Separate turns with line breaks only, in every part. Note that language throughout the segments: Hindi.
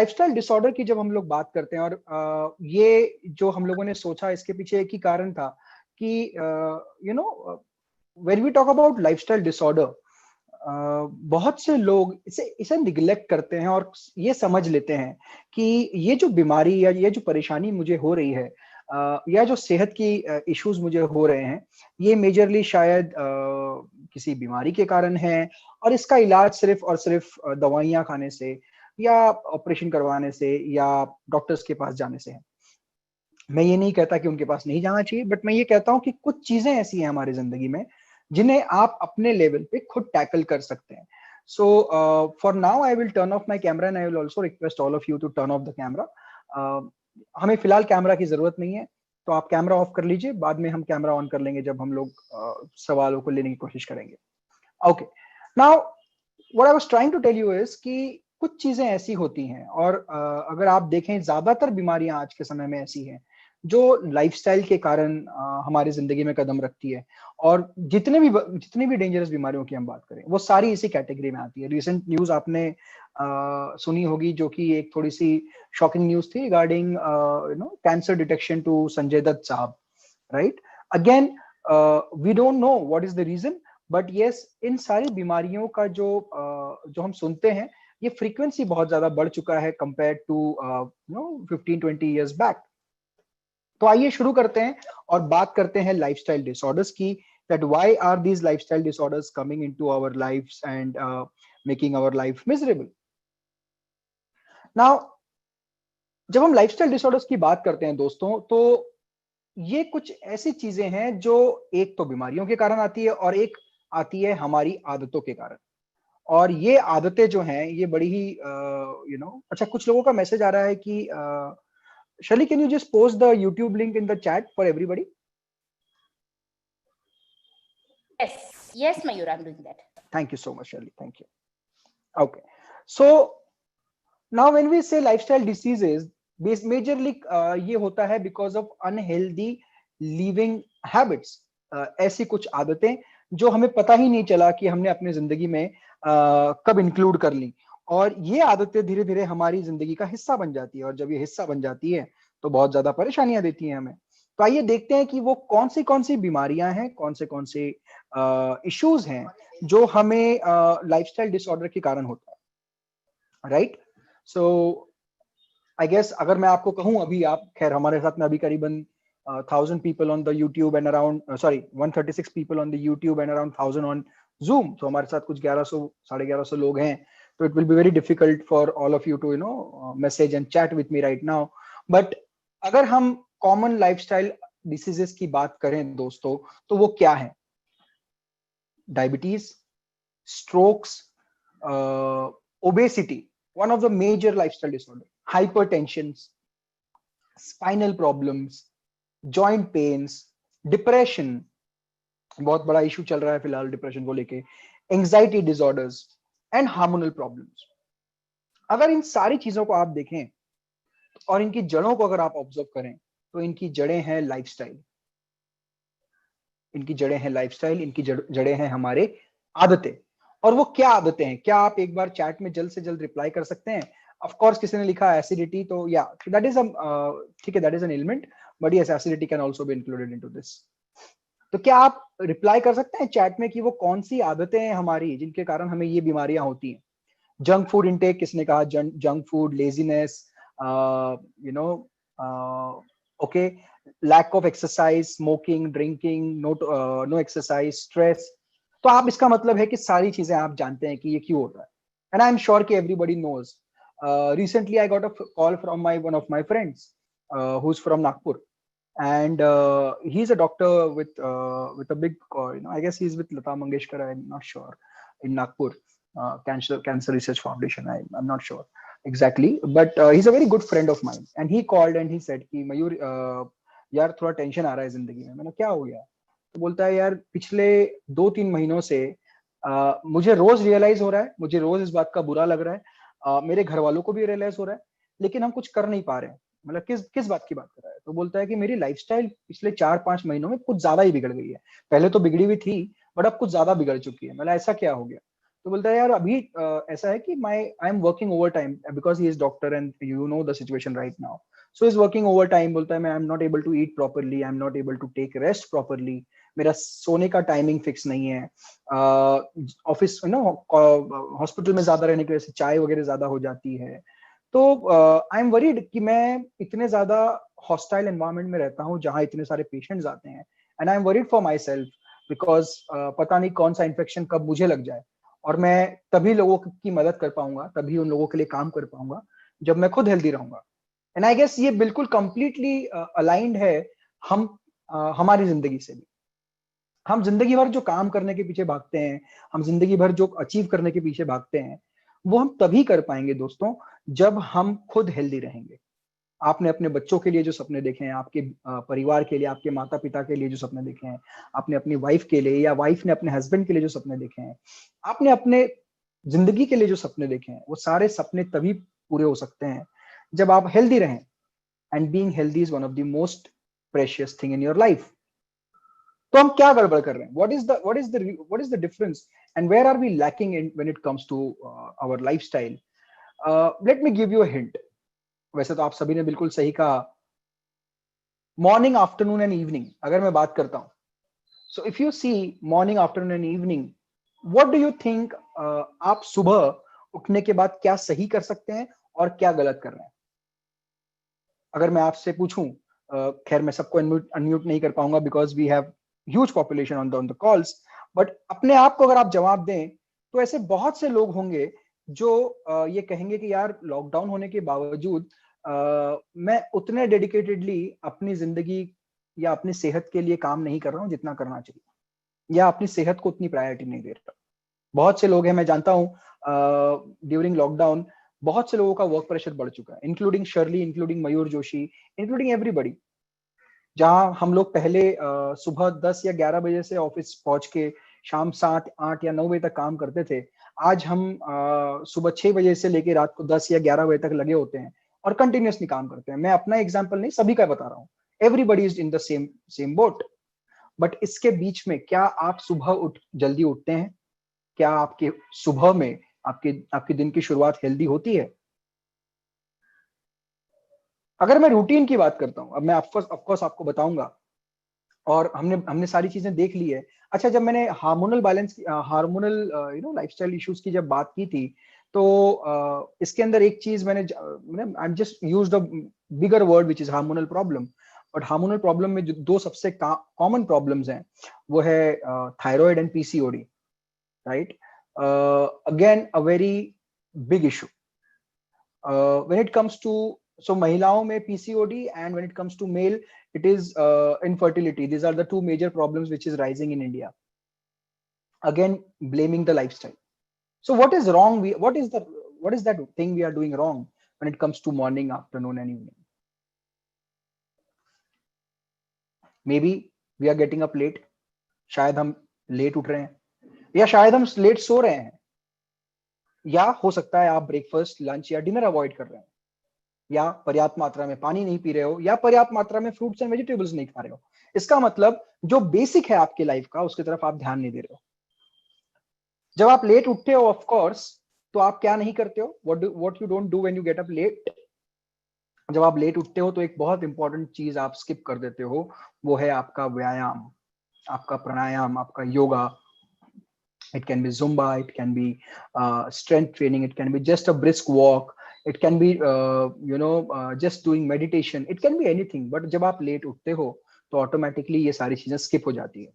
लाइफस्टाइल डिसऑर्डर की जब हम लोग बात करते हैं, और ये जो हम लोगों ने सोचा, इसके पीछे एक ही कारण था कि when we talk about lifestyle disorder, बहुत से लोग इसे इसे निग्लेक्ट करते हैं और ये समझ लेते हैं कि ये जो बीमारी या ये जो परेशानी मुझे हो रही है, या जो सेहत की इश्यूज मुझे हो रहे हैं, ये मेजरली शायद किसी बीमारी के कारण है, और इसका इलाज सिर्फ और सिर्फ दवाइयां खाने से या ऑपरेशन करवाने से या डॉक्टर्स के पास जाने से है। मैं ये नहीं कहता कि उनके पास नहीं जाना चाहिए, बट मैं ये कहता हूं कि कुछ चीजें ऐसी हैं हमारी जिंदगी में जिन्हें आप अपने लेवल पे खुद टैकल कर सकते हैं। So for now I will turn off my camera and I will also request all of you to turn off the camera. हमें फिलहाल कैमरा की जरूरत नहीं है, तो आप कैमरा ऑफ कर लीजिए, बाद में हम कैमरा ऑन कर लेंगे जब हम लोग सवालों को लेने की कोशिश करेंगे। Okay, now what I was trying to tell you is कि कुछ चीजें ऐसी होती हैं, और अगर आप देखें ज्यादातर बीमारियां आज के समय में ऐसी हैं जो लाइफस्टाइल के कारण हमारी जिंदगी में कदम रखती है, और जितने भी डेंजरस बीमारियों की हम बात करें वो सारी इसी कैटेगरी में आती है। रिसेंट न्यूज आपने सुनी होगी, जो कि एक थोड़ी सी शॉकिंग न्यूज थी regarding cancer detection to Sanjay Dutt साहब, right? Again we don't know what is the reason, but yes, इन सारी बीमारियों का जो हम सुनते हैं, ये फ्रीक्वेंसी बहुत ज्यादा बढ़ चुका है कंपेयर टू 15-20 इयर्स बैक। तो आइए शुरू करते हैं और बात करते हैं लाइफस्टाइल डिसऑर्डर्स की, that why are these lifestyle disorders coming into our lives and making our life miserable. Now, जब हम लाइफस्टाइल डिसऑर्डर्स की बात करते हैं दोस्तों, तो ये कुछ ऐसी चीजें हैं जो एक तो बीमारियों के कारण आती है और एक आती है हमारी आदतों के कारण। और ये आदतें जो हैं ये बड़ी ही अच्छा, कुछ लोगों का मैसेज आ रहा है कि Shali, can you just post the YouTube link in the chat for everybody?
Yes, Mayur, I'm doing that.
Thank you so much, Shali. Thank you. Okay. So now when we say lifestyle diseases, majorly ये होता है because of unhealthy living habits. ऐसी कुछ आदतें जो हमें पता ही नहीं चला कि हमने अपनी जिंदगी में कब इंक्लूड कर ली, और ये आदतें धीरे धीरे हमारी जिंदगी का हिस्सा बन जाती है, और जब ये हिस्सा बन जाती है तो बहुत ज्यादा परेशानियां देती हैं हमें। तो आइए देखते हैं कि वो कौन सी बीमारियां हैं, कौन से इश्यूज हैं जो हमें लाइफस्टाइल डिसऑर्डर के कारण होता है, राइट? सो आई गेस अगर मैं आपको कहूं, अभी आप खैर हमारे साथ में अभी करीबन 1000 people on the YouTube and around 136 people on the YouTube and around 1000 on Zoom, तो हमारे साथ कुछ 1100-1150 लोग हैं, तो it will be very difficult for all of you to message and chat with me right now. But अगर हम कॉमन लाइफस्टाइल डिसीजेस की बात करें दोस्तों, तो वो क्या है? Diabetes, strokes, obesity, one of the major lifestyle disorder, hypertension, spinal problems, joint pains, depression, बहुत बड़ा इशू चल रहा है फिलहाल डिप्रेशन को लेके, anxiety disorders and hormonal problems. अगर इन सारी चीजों को आप देखें और इनकी जड़ों को अगर आप ऑब्जर्व करें, तो इनकी जड़ें हैं लाइफस्टाइल, इनकी जड़ें हैं हमारे आदतें। और वो क्या आदतें हैं, क्या आप एक बार चैट में जल्द से जल्द रिप्लाई कर सकते हैं? ऑफ कोर्स किसी ने लिखा एसिडिटी, तो या दैट इज ठीक है, that is an element, but yes, acidity can also be included into this. तो क्या आप रिप्लाई कर सकते हैं चैट में कि वो कौन सी आदतें हैं हमारी जिनके कारण हमें ये बीमारियां होती हैं? जंक फूड इंटेक, किसने कहा junk food, laziness, okay, lack of exercise, smoking, drinking, no exercise, stress. तो आप, इसका मतलब है कि सारी चीजें आप जानते हैं कि ये क्यों होता है, एंड आई एम श्योर कि everybody knows. Recently I got a call from one of my friends who's from Nagpur, and he's a doctor with a big, I guess he's with Lata Mangeshkar, I'm not sure, in Nagpur, Cancer Research Foundation, I'm not sure exactly, but he's a very good friend of mine, and he called and he said कि मयूर यार थोड़ा टेंशन आ रहा है जिंदगी में। मैंने, क्या हो गया? तो बोलता है, यार पिछले 2-3 महीनों से मुझे रोज रियलाइज हो रहा है, मुझे रोज इस बात का बुरा लग रहा है, मेरे घर वालों को भी रियलाइज हो रहा है, लेकिन हम कुछ कर नहीं पा रहे हैं। मतलब किस बात की बात कर रहा है? तो बोलता है कि मेरी लाइफस्टाइल पिछले 4-5 महीनों में कुछ ज्यादा ही बिगड़ गई है, पहले तो बिगड़ी हुई थी बट अब कुछ ज्यादा बिगड़ चुकी है। मतलब ऐसा क्या हो गया? तो बोलता है यार अभी ऐसा है कि I am working over time because he is doctor and you know the situation right now, so is working over time. बोलता है मैं I am not able to eat properly, I am not able to take rest properly, मेरा सोने का टाइमिंग फिक्स नहीं है, ऑफिस हॉस्पिटल में ज्यादा रहने की वजह से चाय वगैरह ज्यादा हो जाती है। तो आई एम वरीड कि मैं इतने ज्यादा हॉस्टाइल एनवायरनमेंट में रहता हूँ जहाँ इतने सारे पेशेंट्स आते हैं, and I am worried for my self because पता नहीं कौन सा इन्फेक्शन कब मुझे लग जाए, और मैं तभी लोगों की मदद कर पाऊंगा, तभी उन लोगों के लिए काम कर पाऊंगा जब मैं खुद हेल्दी रहूंगा। एंड आई गेस ये बिल्कुल कंप्लीटली अलाइंड है हम हमारी जिंदगी से भी। हम जिंदगी भर जो काम करने के पीछे भागते हैं, हम जिंदगी भर जो अचीव करने के पीछे भागते हैं, वो हम तभी कर पाएंगे दोस्तों जब हम खुद हेल्दी रहेंगे। आपने अपने बच्चों के लिए जो सपने देखे हैं, आपके परिवार के लिए, आपके माता पिता के लिए जो सपने देखे हैं, आपने अपनी वाइफ के लिए या वाइफ ने अपने हस्बैंड के लिए जो सपने देखे हैं, आपने अपने जिंदगी के लिए जो सपने देखे हैं, वो सारे सपने तभी पूरे हो सकते हैं जब आप हेल्दी रहें। And being healthy is one of the most precious thing in your life. तो हम क्या गड़बड़ कर रहे हैं? What is the difference and where are we lacking in when it comes to our lifestyle? Let me give you a hint. वैसे तो आप सभी ने बिल्कुल सही कहा, मॉर्निंग आफ्टरनून एंड इवनिंग अगर मैं बात करता हूं, so if you see morning afternoon and evening, what do you think आप सुबह उठने के बाद क्या सही कर सकते हैं और क्या गलत कर रहे हैं? अगर मैं आपसे पूछूं, खैर मैं सबको अनम्यूट नहीं कर पाऊंगा because we have huge population on the calls, but अपने आप को अगर आप जवाब दें तो ऐसे बहुत से लोग होंगे जो ये कहेंगे कि यार लॉकडाउन होने के बावजूद मैं उतने डेडिकेटेडली अपनी जिंदगी या अपनी सेहत के लिए काम नहीं कर रहा हूँ जितना करना चाहिए, या अपनी सेहत को उतनी प्रायोरिटी नहीं दे रहा। बहुत से लोग हैं, मैं जानता हूँ ड्यूरिंग लॉकडाउन बहुत से लोगों का वर्क प्रेशर बढ़ चुका है, इंक्लूडिंग शर्ली, इंक्लूडिंग मयूर जोशी, इंक्लूडिंग एवरीबडी। जहां हम लोग पहले सुबह 10 या 11 बजे से ऑफिस पहुंच के शाम 7, 8 या 9 बजे तक काम करते थे, आज हम सुबह 6 बजे से लेके रात को 10 या 11 बजे तक लगे होते हैं और कंटिन्यूसली काम करते हैं। मैं अपना एग्जाम्पल नहीं, सभी का बता रहा हूँ। Everybody is in the same boat. But इसके बीच में क्या आप सुबह जल्दी उठते हैं? क्या आपके सुबह में आपके दिन की शुरुआत हेल्दी होती है? अगर मैं रूटीन की बात करता हूं, अब मैं ऑफकोर्स आपको बताऊंगा, और हमने सारी चीजें देख ली है। अच्छा, जब मैंने hormonal balance, hormonal lifestyle issues की जब बात की थी, तो इसके अंदर एक चीज मैंने I am just used a bigger word which is hormonal problem. But hormonal problem में जो दो सबसे कॉमन प्रॉब्लम्स हैं वो है thyroid and PCOD, right? Again a very big issue when it comes to, so महिलाओं में PCOD, and when it comes to male it is infertility. These are the two major problems which is rising in India, again blaming the lifestyle. So what is wrong, what is that thing we are doing wrong when it comes to morning, afternoon and evening? Maybe we are getting up late, शायद हम लेट उठ रहे हैं, या शायद हम लेट सो रहे हैं, या हो सकता है आप ब्रेकफास्ट, लंच या डिनर अवॉइड कर रहे हैं, या पर्याप्त मात्रा में पानी नहीं पी रहे हो, या पर्याप्त मात्रा में फ्रूट्स एंड वेजिटेबल्स नहीं खा रहे हो। इसका मतलब जो बेसिक है आपके लाइफ का उसकी तरफ आप ध्यान नहीं दे रहे हो। जब आप लेट उठते हो ऑफ कोर्स, तो आप क्या नहीं करते हो? What you don't do when you get up late? जब आप लेट उठते हो तो एक बहुत इंपॉर्टेंट चीज आप स्किप कर देते हो, वो है आपका व्यायाम, आपका प्राणायाम, आपका yoga. It can be Zumba, it can be strength training, it can be just a brisk walk, it can be just doing meditation, it can be anything. But जब आप लेट उठते हो तो ऑटोमेटिकली ये सारी चीजें स्किप हो जाती है।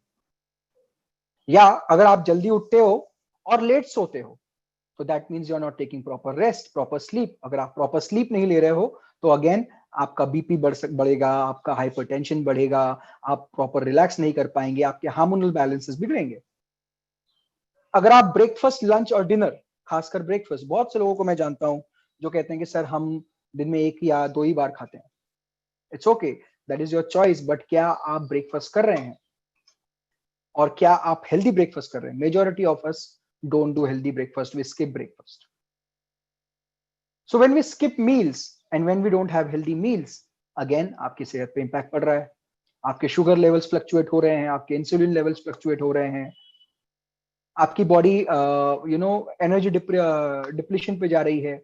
या अगर आप जल्दी उठते हो और लेट सोते हो तो that means you are not taking proper rest, proper sleep. अगर आप प्रॉपर स्लीप नहीं ले रहे हो तो अगेन आपका बीपी बढ़ेगा, आपका हाइपरटेंशन बढ़ेगा, आप प्रॉपर रिलैक्स नहीं कर पाएंगे, आपके हार्मोनल बैलेंसेस बिगड़ेंगे। अगर आप ब्रेकफास्ट, लंच और डिनर, खासकर ब्रेकफास्ट, बहुत से लोगों को मैं जानता हूं जो कहते हैं कि सर हम दिन में 1 या 2 ही बार खाते हैं। It's okay, that is your choice, but क्या आप ब्रेकफास्ट कर रहे हैं? और क्या आप हेल्दी ब्रेकफास्ट कर रहे हैं? Majority of us don't do healthy breakfast, we skip breakfast. So when we skip meals and when we don't have healthy meals, again आपकी सेहत पे इंपैक्ट पड़ रहा है। आपके शुगर लेवल्स फ्लक्चुएट हो रहे हैं, आपके इंसुलिन लेवल्स फ्लक्चुएट हो रहे हैं, आपकी बॉडी एनर्जी डिप्लीशन पे जा रही है।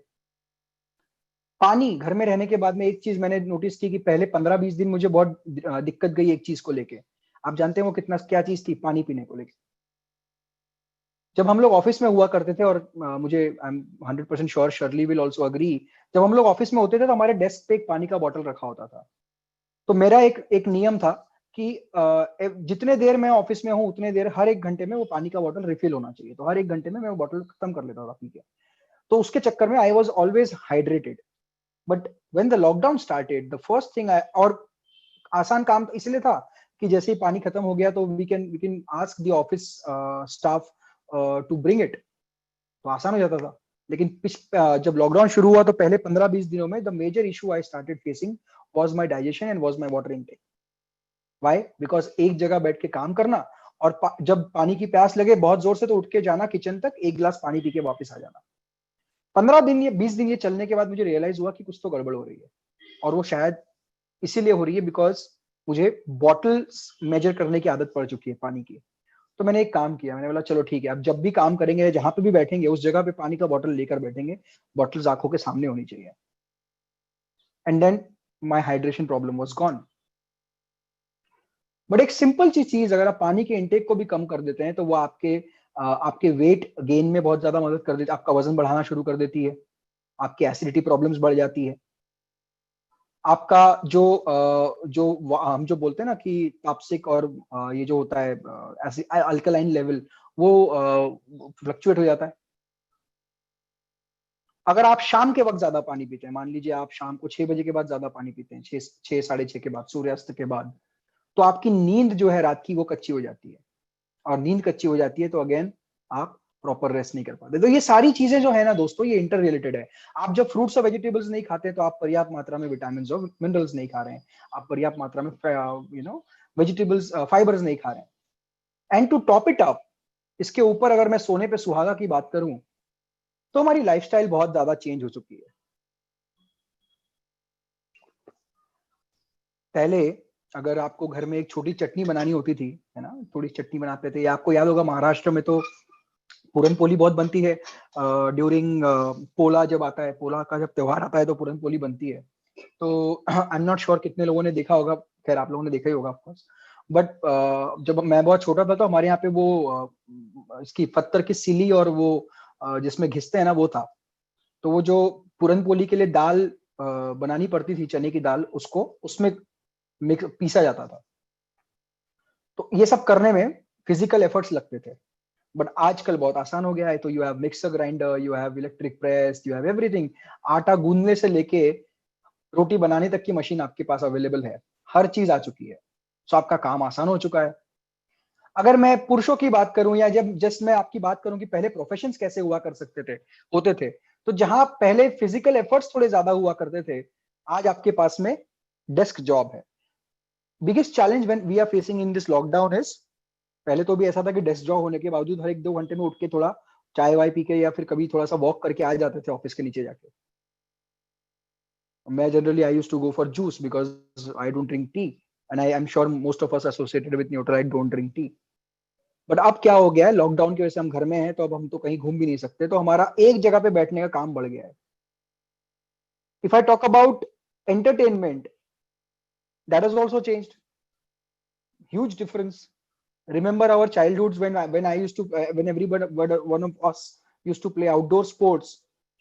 पानी घर में रहने के बाद में एक चीज मैंने नोटिस की कि पहले 15-20 दिन मुझे बहुत दिक्कत गई एक चीज को लेके। आप जानते हैं वो क्या चीज थी? पानी पीने को लेके। जब हम लोग ऑफिस में हुआ करते थे, और मुझे I am 100% sure Shirley will also agree, जब हम लोग ऑफिस में होते थे तो हमारे डेस्क पे एक पानी का बॉटल रखा होता था। तो मेरा एक नियम था कि जितने देर मैं ऑफिस में हूँ उतने देर हर 1 घंटे में वो पानी का बॉटल रिफिल होना चाहिए। तो हर 1 घंटे में मैं वो बॉटल खत्म कर लेता था पी के। तो उसके चक्कर में I was always hydrated. But when the lockdown started, the first thing और आसान काम इसलिए था कि जैसे ही पानी खत्म हो गया तो we can ask the office staff to bring it, तो आसान हो जाता था। लेकिन जब लॉकडाउन शुरू हुआ तो पहले 15-20 दिनों में the major issue I started facing was my digestion and was my water intake. Why? Because एक जगह बैठ के काम करना, और जब पानी की प्यास लगे बहुत जोर से तो उठ के जाना किचन तक, एक गिलास पानी पी के वापस आ जाना। 15 दिन या 20 दिन ये चलने के बाद मुझे रियलाइज हुआ कि कुछ तो गड़बड़ हो रही है। और वो शायद इसीलिए हो रही है बिकॉज मुझे बॉटल्स मेजर करने की आदत पड़ चुकी है पानी की। तो मैंने एक काम किया, मैंने बोला चलो ठीक है, अब जब भी काम करेंगे जहां पे भी बैठेंगे उस जगह पे पानी का बॉटल लेकर बैठेंगे। बॉटल्स आंखों के सामने होनी चाहिए। And then my hydration problem was gone. But एक सिंपल सी चीज, अगर आप पानी के इंटेक को भी कम कर देते हैं तो वो आपके वेट गेन में बहुत ज्यादा मदद कर देती है, आपका वजन बढ़ाना शुरू कर देती है, आपकी एसिडिटी प्रॉब्लम्स बढ़ जाती है, आपका हम जो बोलते हैं ना कि टॉक्सिक और ये जो होता है अल्कलाइन लेवल, वो फ्लक्चुएट हो जाता है। अगर आप शाम के वक्त ज्यादा पानी पीते हैं, मान लीजिए आप शाम को 6 बजे के बाद ज्यादा पानी पीते हैं, 6 साढ़े 6 के बाद, सूर्यास्त के बाद, तो आपकी नींद जो है रात की वो कच्ची हो जाती है। और नींद कच्ची हो जाती है तो अगेन आप प्रॉपर रेस्ट नहीं कर पाते। तो ये सारी चीजें जो है ना दोस्तों, ये इंटर रिलेटेड है। आप जब फ्रूट्स और वेजिटेबल्स नहीं खाते तो आप पर्याप्त मात्रा में विटामिन और मिनरल्स नहीं खा रहे हैं, आप पर्याप्त मात्रा में वेजिटेबल्स फाइबर्स नहीं खा रहे हैं। And to top it up, इसके ऊपर अगर मैं सोने पे सुहागा की बात करूं तो हमारी लाइफस्टाइल बहुत ज्यादा चेंज हो चुकी है। पहले अगर आपको घर में एक छोटी चटनी बनानी होती थी, है ना, थोड़ी चटनी बनाते थे, या आपको याद होगा महाराष्ट्र में तो पूरन पोली बहुत बनती है ड्यूरिंग पोला। जब आता है पोला का, जब त्योहार आता है तो पूरन पोली बनती है। तो आई एम नॉट श्योर कितने लोगों ने देखा होगा, खैर आप लोगों ने देखा ही होगा ऑफकोर्स। बट जब मैं बहुत छोटा था तो हमारे यहाँ पे वो इसकी पत्थर की सिली और वो जिसमें घिसते हैं ना, वो था। तो वो जो पूरन पोली के लिए दाल बनानी पड़ती थी, चने की दाल, उसको उसमें पीसा जाता था। तो ये सब करने में फिजिकल एफर्ट्स लगते थे। बट आजकल बहुत आसान हो गया है। तो you have mixer grinder, you have electric press, you have everything. आटा गूंदने से लेके रोटी बनाने तक की मशीन आपके पास अवेलेबल है, हर चीज आ चुकी है। सो आपका काम आसान हो चुका है। अगर मैं पुरुषों की बात करूं, या जब जस्ट मैं आपकी बात करूं कि पहले प्रोफेशंस कैसे हुआ कर सकते थे, होते थे, तो जहां पहले फिजिकल एफर्ट्स थोड़े ज्यादा हुआ करते थे, आज आपके पास में डेस्क जॉब है। Biggest challenge when we are facing in this lockdown is, पहले तो भी ऐसा था कि डेस्क जॉब होने के बावजूद हर 1-2 घंटे में उठ के थोड़ा चाय वाय पी के या फिर कभी थोड़ा सा वॉक करके आ जाते थे ऑफिस के नीचे जाके। मैं generally I used to go for juice because I don't drink tea, and I am sure most of us associated with Nutrite don't drink tea. But अब क्या हो गया है, लॉकडाउन की वजह से हम घर में हैं तो अब हम तो कहीं घूम भी नहीं सकते, तो हमारा एक जगह पे बैठने का काम बढ़ गया है। If I talk about entertainment, that has also changed, huge difference. Remember our childhoods when I used to when everybody one of us used to play outdoor sports.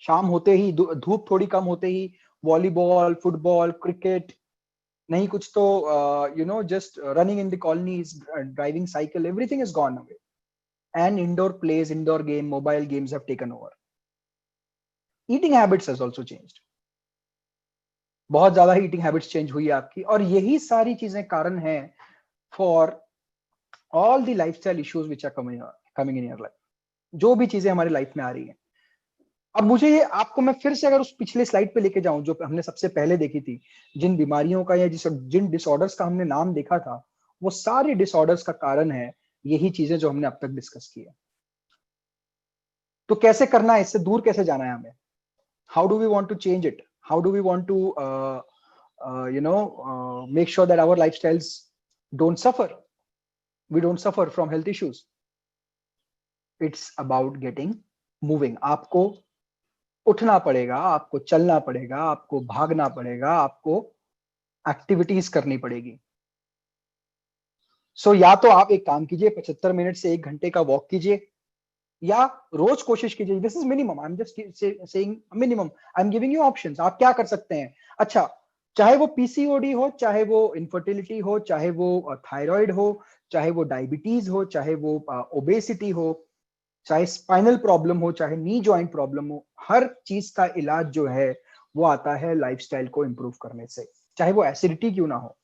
शाम होते ही, धूप थोड़ी कम होते ही, वॉलीबॉल, फुटबॉल, क्रिकेट, नहीं कुछ तो just running in the colonies, driving cycle, everything is gone away. And indoor plays, indoor game, mobile games have taken over. Eating habits has also changed. बहुत ज्यादा ही ईटिंग हैबिट्स चेंज हुई है आपकी, और यही सारी चीजें कारण है for all the lifestyle issues which are coming in your life. जो भी चीजें हमारी लाइफ में आ रही हैं। अब मुझे ये आपको मैं फिर से अगर उस पिछले स्लाइड पे लेके जाऊं जो हमने सबसे पहले देखी थी, जिन बीमारियों का या जिन डिसऑर्डर्स का हमने नाम देखा था, वो सारे डिसऑर्डर्स का कारण है यही चीजें जो हमने अब तक डिस्कस की है। तो कैसे करना है, इससे दूर कैसे जाना है हमें? How do we want to change it? How do we want to make sure that our lifestyles don't suffer, we don't suffer from health issues? It's about getting moving. आपको उठना पड़ेगा, आपको चलना पड़ेगा, आपको भागना पड़ेगा, आपको एक्टिविटीज करनी पड़ेगी। सो या तो आप एक काम कीजिए, 75 मिनट से 1 घंटे का वॉक कीजिए, या रोज कोशिश कीजिए। This is minimum, I am just saying minimum, I am giving you options, आप क्या कर सकते हैं। अच्छा, चाहे वो पीसीओडी हो, चाहे वो इनफर्टिलिटी हो, चाहे वो थायराइड हो, चाहे वो डायबिटीज हो, चाहे वो ओबेसिटी हो, चाहे स्पाइनल प्रॉब्लम हो, चाहे नी जॉइंट प्रॉब्लम हो, हर चीज का इलाज जो है वो आता है लाइफस्टाइल को इंप्रूव करने से, चाहे वो एसिडिटी क्यों ना हो।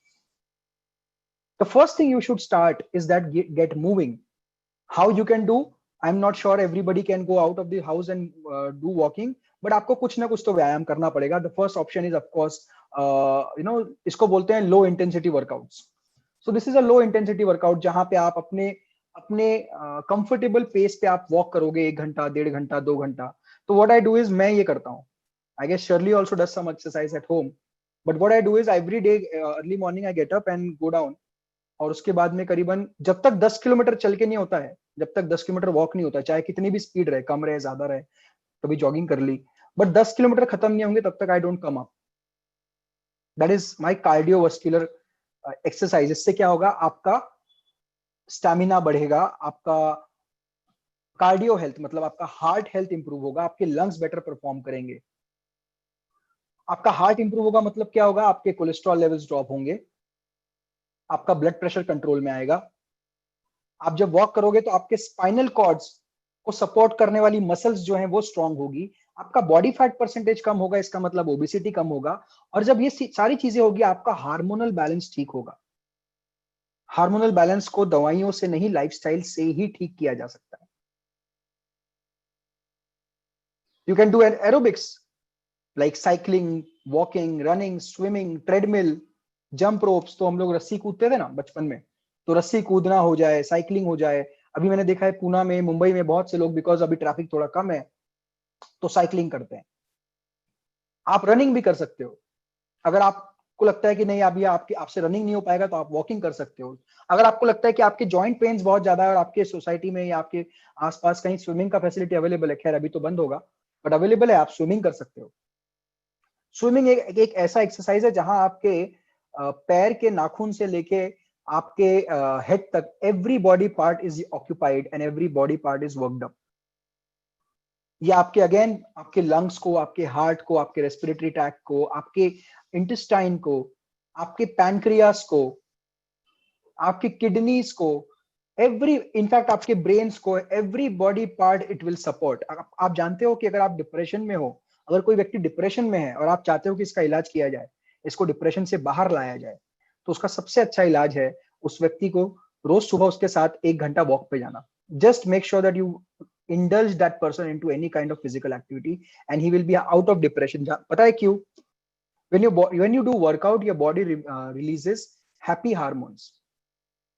The first thing you should start is that get moving. How you can do? I'm not sure everybody can go out of the house and do walking, but आपको कुछ ना कुछ तो व्यायाम करना पड़ेगा. The first option is of course, इसको बोलते हैं low intensity workouts. So this is a low intensity workout जहां पे आप अपने अपने कंफर्टेबल पेस पे आप वॉक करोगे 1 घंटा, 1.5 घंटा, 2 घंटा. तो व्हाट आई डू इज, मैं ये करता हूँ. I guess Shirley also does some exercise at home, but what I do is every day early morning I get up and go down. और उसके बाद में करीबन जब तक 10 किलोमीटर चल के नहीं होता है, जब तक 10 किलोमीटर वॉक नहीं होता है, चाहे कितनी भी स्पीड रहे, कम रहे, ज्यादा रहे, कभी जॉगिंग कर ली, बट 10 किलोमीटर खत्म नहीं होंगे तब तक I don't come up. That is my cardiovascular exercise. इससे क्या होगा, आपका स्टैमिना बढ़ेगा, आपका कार्डियो हेल्थ मतलब आपका हार्ट हेल्थ इंप्रूव होगा, आपके लंग्स बेटर परफॉर्म करेंगे. आपका हार्ट इंप्रूव होगा मतलब क्या होगा, आपके कोलेस्ट्रॉल लेवल्स ड्रॉप होंगे, आपका ब्लड प्रेशर कंट्रोल में आएगा. आप जब वॉक करोगे तो आपके स्पाइनल कॉर्ड्स को सपोर्ट करने वाली मसल्स जो हैं वो स्ट्रांग होगी, आपका बॉडी फैट परसेंटेज कम होगा, इसका मतलब ओबेसिटी कम होगा. और जब ये सारी चीजें होगी, आपका हार्मोनल बैलेंस ठीक होगा. हार्मोनल बैलेंस को दवाइयों से नहीं, लाइफस्टाइल से ही ठीक किया जा सकता है. You can do an aerobics like cycling, walking, running, swimming, treadmill, jump ropes. तो हम लोग रस्सी कूदते थे ना बचपन में, तो रस्सी कूदना हो जाए, साइकिलिंग हो जाए. अभी मैंने देखा है पूना में, मुंबई में बहुत से लोग, बिकॉज अभी ट्रैफिक थोड़ा कम है, तो साइकिलिंग करते हैं. आप रनिंग भी कर सकते हो. अगर आपको लगता है कि नहीं अभी आपसे रनिंग नहीं हो पाएगा, तो आप वॉकिंग कर सकते हो. अगर आपको लगता है कि आपके जॉइंट पेन्स बहुत ज्यादा है और आपके सोसाइटी में या आपके आसपास कहीं स्विमिंग का फैसिलिटी अवेलेबल है, खैर अभी तो बंद होगा, बट अवेलेबल है, आप स्विमिंग कर सकते हो. स्विमिंग एक ऐसा एक्सरसाइज है जहां आपके पैर के नाखून से लेके आपके हेड तक every body part is occupied and every body part is worked up. ये आपके अगेन आपके लंग्स को, आपके हार्ट को, आपके रेस्पिरेटरी ट्रैक्ट को, आपके इंटेस्टाइन को, आपके पैनक्रियास को, आपके किडनीज को, इनफैक्ट आपके ब्रेन्स को, every body part it will support. आप जानते हो कि अगर आप डिप्रेशन में हो, अगर कोई व्यक्ति डिप्रेशन में है और आप चाहते हो कि इसका इलाज किया जाए, इसको डिप्रेशन से बाहर लाया जाए, तो उसका सबसे अच्छा इलाज है उस व्यक्ति को रोज सुबह उसके साथ 1 घंटा वॉक पे जाना. Just make sure that you indulge that person into any kind of physical activity and he will be out of depression. पता है क्यों? when you do workout, your body releases happy hormones.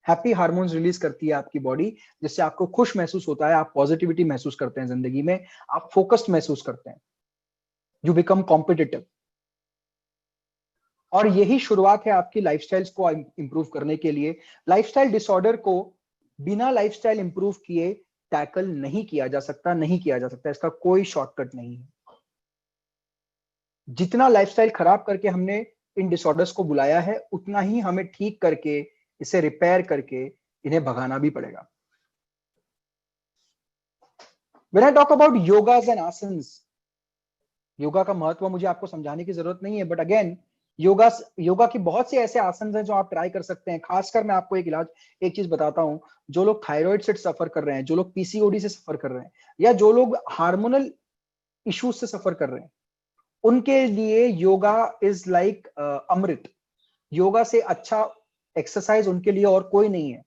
Happy hormones release करती है आपकी बॉडी, जिससे आपको खुश महसूस होता है, आप पॉजिटिविटी महसूस करते हैं जिंदगी में, आप फोकस्ड महसूस करते हैं, यू बिकम कॉम्पिटिटिव. और यही शुरुआत है आपकी लाइफस्टाइल्स को इंप्रूव करने के लिए. लाइफस्टाइल डिसऑर्डर को बिना लाइफस्टाइल इंप्रूव किए टैकल नहीं किया जा सकता, नहीं किया जा सकता. इसका कोई शॉर्टकट नहीं है. जितना लाइफस्टाइल खराब करके हमने इन डिसऑर्डर्स को बुलाया है, उतना ही हमें ठीक करके, इसे रिपेयर करके इन्हें भगाना भी पड़ेगा. When I talk about yogas and asanas, yoga का महत्व मुझे आपको समझाने की जरूरत नहीं है, बट अगेन योगा की बहुत से ऐसे आसन हैं जो आप ट्राई कर सकते हैं. खासकर मैं आपको एक चीज बताता हूं, जो लोग थायराइड से सफर कर रहे हैं, जो लोग पीसीओडी से सफर कर रहे हैं, या जो लोग हार्मोनल इश्यूज से सफर कर रहे हैं, उनके लिए योगा इज लाइक अमृत. योगा से अच्छा एक्सरसाइज उनके लिए और कोई नहीं है.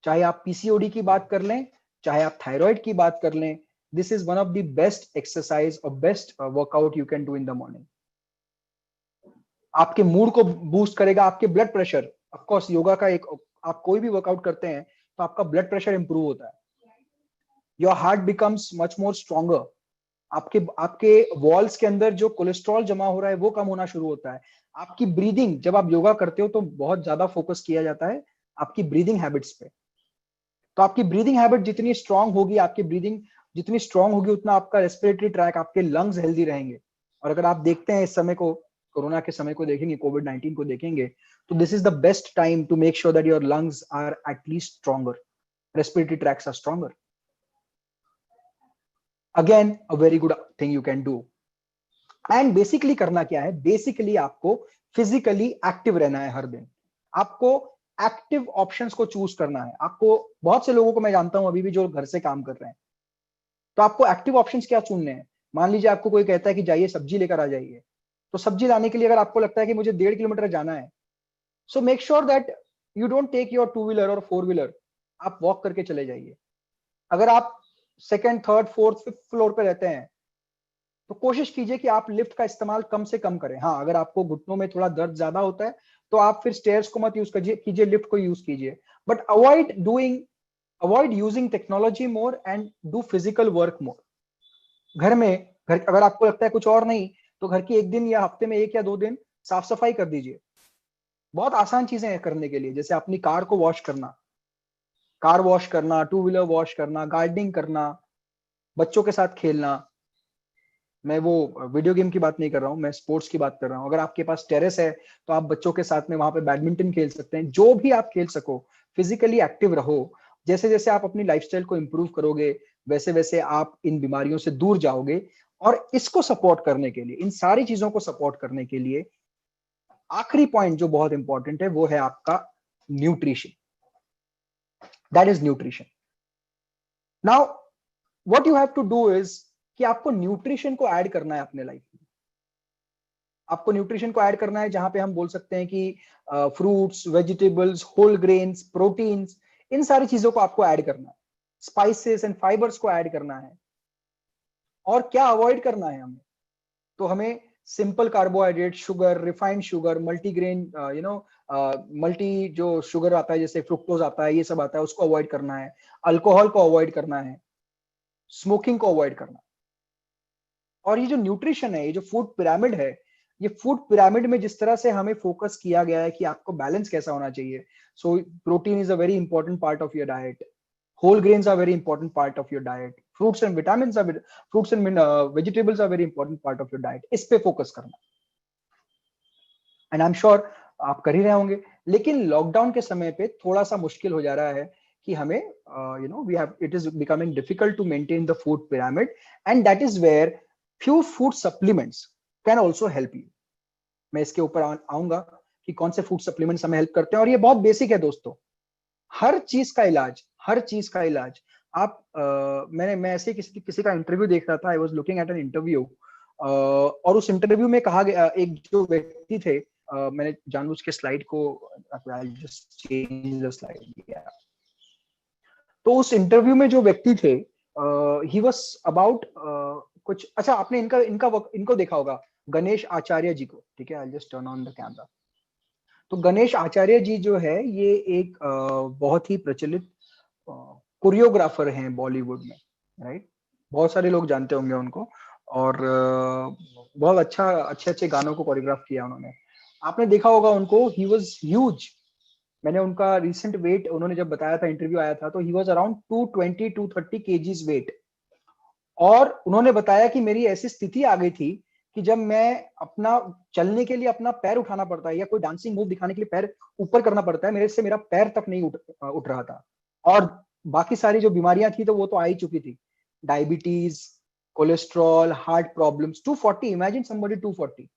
चाहे आप पीसीओडी की बात कर लें, चाहे आप थायराइड की बात कर लें, this is one of the best exercise और best workout you can do in the morning. आपके मूड को बूस्ट करेगा, आपके blood pressure, of course yoga का एक, आप कोई भी वर्कआउट करते हैं तो आपका ब्लड प्रेशर इंप्रूव होता है. Your heart becomes much more stronger. आपके वॉल्स के अंदर जो कोलेस्ट्रॉल जमा हो रहा है वो कम होना शुरू होता है. आपकी ब्रीदिंग, जब आप योगा करते हो तो बहुत ज्यादा फोकस किया जाता है आपकी ब्रीदिंग हैबिट्स पे. तो आपकी ब्रीदिंग हैबिट जितनी स्ट्रांग होगी, आपकी ब्रीदिंग जितनी स्ट्रांग होगी, उतना आपका रेस्पिरेटरी ट्रैक, आपके लंग्स हेल्दी रहेंगे। और अगर आप देखते हैं इस समय को, कोरोना के समय को देखेंगे, कोविड-19 को देखेंगे, तो this is the best time to make sure that your lungs are at least stronger, respiratory tracts are stronger. Again a very good thing you can do. And basically करना क्या है, बेसिकली आपको फिजिकली एक्टिव रहना है हर दिन। आपको एक्टिव ऑप्शंस को चूज करना है। आपको, बहुत से लोगों को मैं जानता हूं अभी भी जो घर से काम कर रहे हैं, तो आपको एक्टिव ऑप्शंस क्या चुनने हैं। मान लीजिए आपको कोई कहता है कि जाइए सब्जी लेकर आ जाइए, तो सब्जी लाने के लिए अगर आपको लगता है कि मुझे 1.5 किलोमीटर जाना है, so make sure that you don't take your 2 wheeler और 4 व्हीलर, आप वॉक करके चले जाइए। अगर आप second, third, fourth, fifth floor पे रहते हैं, तो कोशिश कीजिए कि आप लिफ्ट का इस्तेमाल कम से कम करें। हाँ, अगर आपको घुटनों में थोड़ा दर्द ज्यादा होता है, तो आप फिर स्टेयर्स को मत यूज कीजिए, लिफ्ट को यूज कीजिए। But avoid using technology more and do physical work more. घर अगर आपको लगता है कुछ और नहीं, तो घर की एक दिन या हफ्ते में 1 या 2 दिन साफ सफाई कर दीजिए। बहुत आसान चीजें हैं करने के लिए, जैसे अपनी कार को वॉश करना, कार वॉश करना, 2 व्हीलर वॉश करना, गार्डनिंग करना, बच्चों के साथ खेलना। मैं वो वीडियो गेम की बात नहीं कर रहा हूँ, मैं स्पोर्ट्स की बात कर रहा हूँ। अगर आपके पास टेरेस है, तो आप बच्चों के साथ में वहां पे बैडमिंटन खेल सकते हैं। जो भी आप खेल सको, फिजिकली एक्टिव रहो। जैसे जैसे आप अपनी लाइफस्टाइल को इंप्रूव करोगे, वैसे वैसे आप इन बीमारियों से दूर जाओगे। और इसको सपोर्ट करने के लिए, इन सारी चीजों को सपोर्ट करने के लिए, आखिरी पॉइंट जो बहुत इंपॉर्टेंट है, वो है आपका nutrition. That is nutrition. Now what you have to do is कि आपको न्यूट्रिशन को ऐड करना है अपने लाइफ में। आपको न्यूट्रिशन को ऐड करना है, जहां पे हम बोल सकते हैं कि fruits, vegetables, whole grains, proteins, इन सारी चीजों को आपको ऐड करना है। स्पाइसेस एंड फाइबर्स को ऐड करना है। और क्या अवॉइड करना है हमें, तो हमें simple carbohydrate, sugar, refined sugar, multigrain, multi जो शुगर आता है, जैसे फ्रुक्टोज आता है, ये सब आता है, उसको अवॉइड करना है। अल्कोहल को अवॉइड करना है। स्मोकिंग को अवॉइड करना है। और ये जो न्यूट्रिशन है, ये जो फूड पिरामिड है, ये फूड पिरामिड में जिस तरह से हमें फोकस किया गया है कि आपको बैलेंस कैसा होना चाहिए। So protein is a very important part of your diet, whole grains are very important part of your diet, fruits and vegetables are very important part of your diet। इस पे फोकस करना, एंड आई एम श्योर आप कर ही रहे होंगे। लेकिन लॉकडाउन के समय पे थोड़ा सा मुश्किल हो जा रहा है कि हमें we have, it is becoming difficult to maintain the food pyramid, and that is where few food supplements can also help you. मैं इसके ऊपर आऊंगा कि कौन से फूड सप्लीमेंट्स हमें हेल्प करते हैं। और ये बहुत बेसिक है दोस्तों, हर चीज का इलाज, हर चीज का इलाज। आप मैं ऐसे किसी का इंटरव्यू देख रहा था, I was looking at an interview, और उस इंटरव्यू में कहा गया, एक जो व्यक्ति थे, मैंने जानबूझ के स्लाइड को जस्ट चेंज द स्लाइड, तो उस इंटरव्यू में जो व्यक्ति थे, ही वाज अबाउट कुछ, अच्छा आपने इनको देखा होगा, गणेश आचार्य जी को, ठीक है, I just turn on the camera. तो गणेश आचार्य जी जो है, ये एक बहुत ही प्रचलित कोरियोग्राफर हैं बॉलीवुड में, राइट। बहुत सारे लोग जानते होंगे उनको, और बहुत अच्छे अच्छे गानों को कोरियोग्राफ किया उन्होंने। आपने देखा होगा उनको, ही वाज ह्यूज। मैंने उनका रिसेंट वेट, उन्होंने जब बताया था, इंटरव्यू आया था, तो he was around 220-230 KGs weight. और उन्होंने बताया कि मेरी ऐसी स्थिति आ गई थी कि जब मैं अपना चलने के लिए अपना पैर उठाना पड़ता है, या कोई डांसिंग मूव दिखाने के लिए पैर ऊपर करना पड़ता है, मेरे से मेरा पैर तक नहीं उठ रहा था। और बाकी सारी जो बीमारियां थी, तो वो तो आ ही चुकी थी, diabetes, cholesterol, heart problems. 240, imagine somebody 240।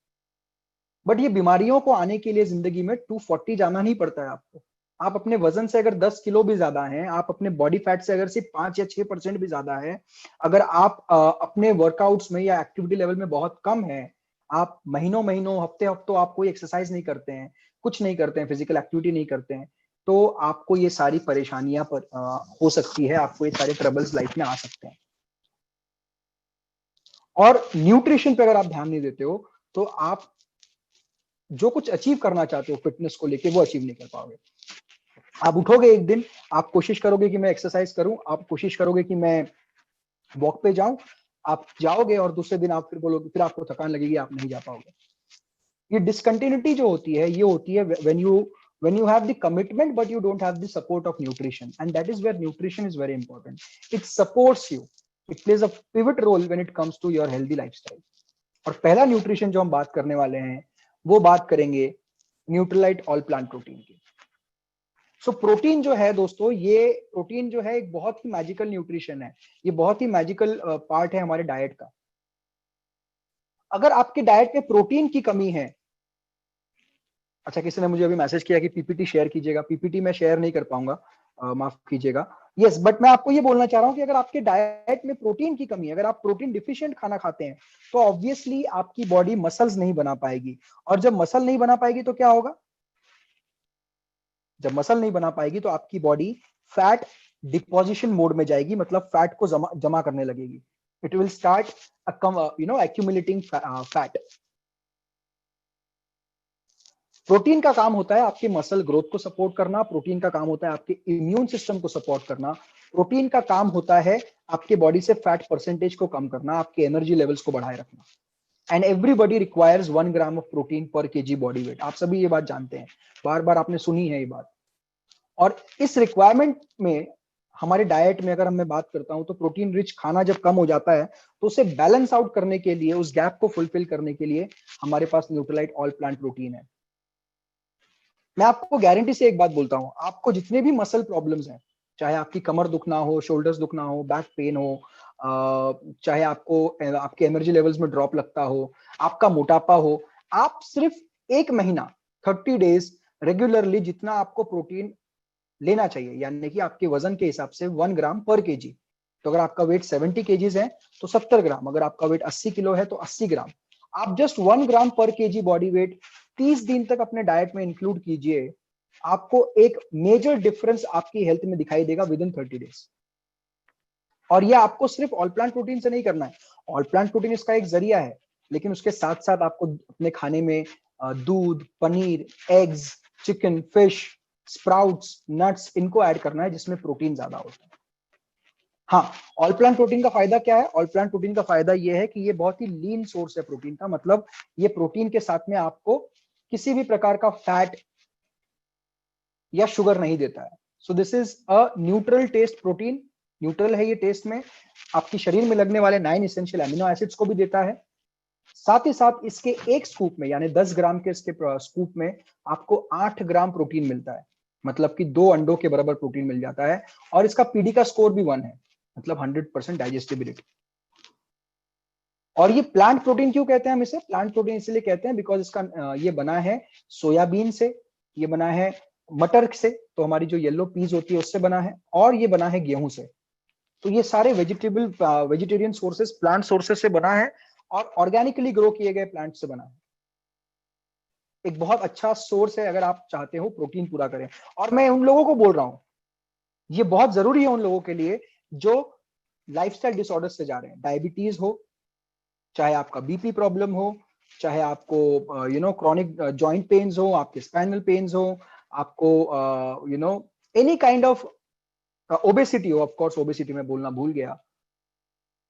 But ये बीमारियों को आने के लिए जिंदगी में 240 जाना नहीं पड़ता है आपको। आप अपने वजन से अगर 10 किलो भी ज्यादा हैं, आप अपने बॉडी फैट से अगर सिर्फ 5 या 6% भी ज्यादा है, अगर आप अपने वर्कआउट्स में या एक्टिविटी लेवल में बहुत कम है, आप महीनों महीनों, हफ्ते हफ्तों आप कोई एक्सरसाइज नहीं करते हैं, कुछ नहीं करते हैं, फिजिकल एक्टिविटी नहीं करते हैं, तो आपको ये सारी परेशानियां हो सकती है, आपको ये सारे ट्रबल्स लाइफ में आ सकते हैं। और न्यूट्रिशन पे अगर आप ध्यान नहीं देते हो, तो आप जो कुछ अचीव करना चाहते हो फिटनेस को लेके, वो अचीव नहीं कर पाओगे। आप उठोगे एक दिन, आप कोशिश करोगे कि मैं एक्सरसाइज करूं, आप कोशिश करोगे कि मैं वॉक पे जाऊं, आप जाओगे, और दूसरे दिन आप फिर बोलोगे, फिर आपको थकान लगेगी, आप नहीं जा पाओगे। ये डिसकंटिन्यूटी जो होती है, ये होती है when you when you have the commitment but you don't have the support of nutrition, and that is where nutrition is very important. It supports you, it plays a pivot role when it comes to your healthy lifestyle. और पहला न्यूट्रिशन जो हम बात करने वाले हैं वो बात करेंगे न्यूट्रीलाइट ऑल प्लांट प्रोटीन की। सो प्रोटीन जो है दोस्तों, ये प्रोटीन जो है एक बहुत ही मैजिकल न्यूट्रिशन है, ये बहुत ही मैजिकल पार्ट है हमारे डाइट का। अगर आपके डाइट में प्रोटीन की कमी है, अच्छा किसी ने मुझे अभी मैसेज किया कि पीपीटी शेयर कीजिएगा, पीपीटी मैं शेयर नहीं कर पाऊंगा, माफ कीजिएगा। यस, बट मैं आपको ये बोलना चाह रहा हूं कि अगर आपके डाइट में प्रोटीन की कमी है, अगर आप प्रोटीन डिफिशिएंट खाना खाते हैं, तो ऑब्वियसली आपकी बॉडी मसल्स नहीं बना पाएगी, और जब मसल नहीं बना पाएगी तो क्या होगा? जब मसल नहीं बना पाएगी तो आपकी बॉडी फैट डिपोजिशन मोड में जाएगी, मतलब फैट को जमा करने लगेगी। It will start accumulating fat. Protein का काम होता है आपके मसल ग्रोथ को सपोर्ट करना, प्रोटीन का काम होता है आपके इम्यून सिस्टम को सपोर्ट करना, प्रोटीन का काम होता है आपके बॉडी से फैट परसेंटेज को कम करना, आपके एनर्जी लेवल्स को बढ़ाए रखना। And everybody requires 1 gram of protein पर केजी बॉडी वेट। आप सभी ये बात जानते हैं, बार बार आपने सुनी है ये बात। और इस रिक्वायरमेंट में हमारे डाइट में अगर मैं बात करता हूं तो प्रोटीन रिच खाना जब कम हो जाता है तो उसे बैलेंस आउट करने के लिए, उस गैप को फुलफिल करने के लिए हमारे पास न्यूट्रीलाइट ऑल प्लांट प्रोटीन है। मैं आपको गारंटी से एक बात बोलता हूं, आपको जितने भी मसल प्रॉब्लम्स हैं, चाहे आपकी कमर दुखना हो, शोल्डर्स दुखना हो, बैक पेन हो, चाहे आपको आपके एनर्जी लेवल्स में ड्रॉप लगता हो, आपका मोटापा हो, आप सिर्फ 1 महीना 30 डेज रेगुलरली जितना आपको प्रोटीन लेना चाहिए, यानी कि आपके वजन के हिसाब से 1 ग्राम पर केजी। तो अगर आपका वेट 70 केजीज है तो 70 ग्राम, अगर आपका वेट 80 किलो है तो 80 ग्राम। आप जस्ट 1 ग्राम पर केजी बॉडी वेट 30 दिन तक अपने डाइट में इंक्लूड कीजिए, आपको एक मेजर डिफरेंस आपकी हेल्थ में दिखाई देगा विद इन 30 डेज। और ये आपको सिर्फ ऑल प्लांट प्रोटीन से नहीं करना है, ऑल प्लांट प्रोटीन इसका एक जरिया है, लेकिन उसके साथ साथ आपको अपने खाने में दूध, paneer, eggs, chicken, fish, sprouts, nuts, इनको ऐड करना है जिसमें प्रोटीन ज्यादा होता है। हाँ, ऑल प्लांट प्रोटीन का फायदा क्या है? ऑल प्लांट प्रोटीन का फायदा ये है कि ये बहुत ही लीन सोर्स है प्रोटीन का, मतलब ये प्रोटीन के साथ में आपको किसी भी प्रकार का फैट या शुगर नहीं देता है। So this is a neutral taste protein. Neutral है ये टेस्ट में, आपकी शरीर में लगने वाले 9 एसेंशियल एमिनो एसिड्स को भी देता है। साथ ही साथ इसके एक स्कूप में, यानी 10 ग्राम के इसके स्कूप में आपको 8 ग्राम प्रोटीन मिलता है, मतलब कि 2 अंडों के बराबर प्रोटीन मिल जाता है। और इसका पीडी का स्कोर भी 1 है, मतलब 100% डाइजेस्टिबिलिटी। और ये प्लांट प्रोटीन क्यों कहते हैं हम इसे? प्लांट प्रोटीन इसलिए कहते हैं बिकॉज इसका ये बना है सोयाबीन से, ये बना है मटर से, तो हमारी जो येलो पीज होती है उससे बना है, और ये बना है गेहूं से। तो ये सारे वेजिटेरियन सोर्सेस, प्लांट सोर्सेस से बना है और ऑर्गेनिकली ग्रो किए गए प्लांट से बना है। एक बहुत अच्छा सोर्स है अगर आप चाहते हो प्रोटीन पूरा करें। और मैं उन लोगों को बोल रहा हूं, ये बहुत जरूरी है उन लोगों के लिए जो लाइफस्टाइल डिसऑर्डर्स से जा रहे हैं। डायबिटीज हो, चाहे आपका बीपी प्रॉब्लम हो, चाहे आपको क्रॉनिक जॉइंट पेन्स हो, आपके स्पाइनल पेन्स हो, आपको एनी काइंड ऑफ ओबेसिटी हो, ऑफ कोर्स ओबेसिटी में बोलना भूल गया।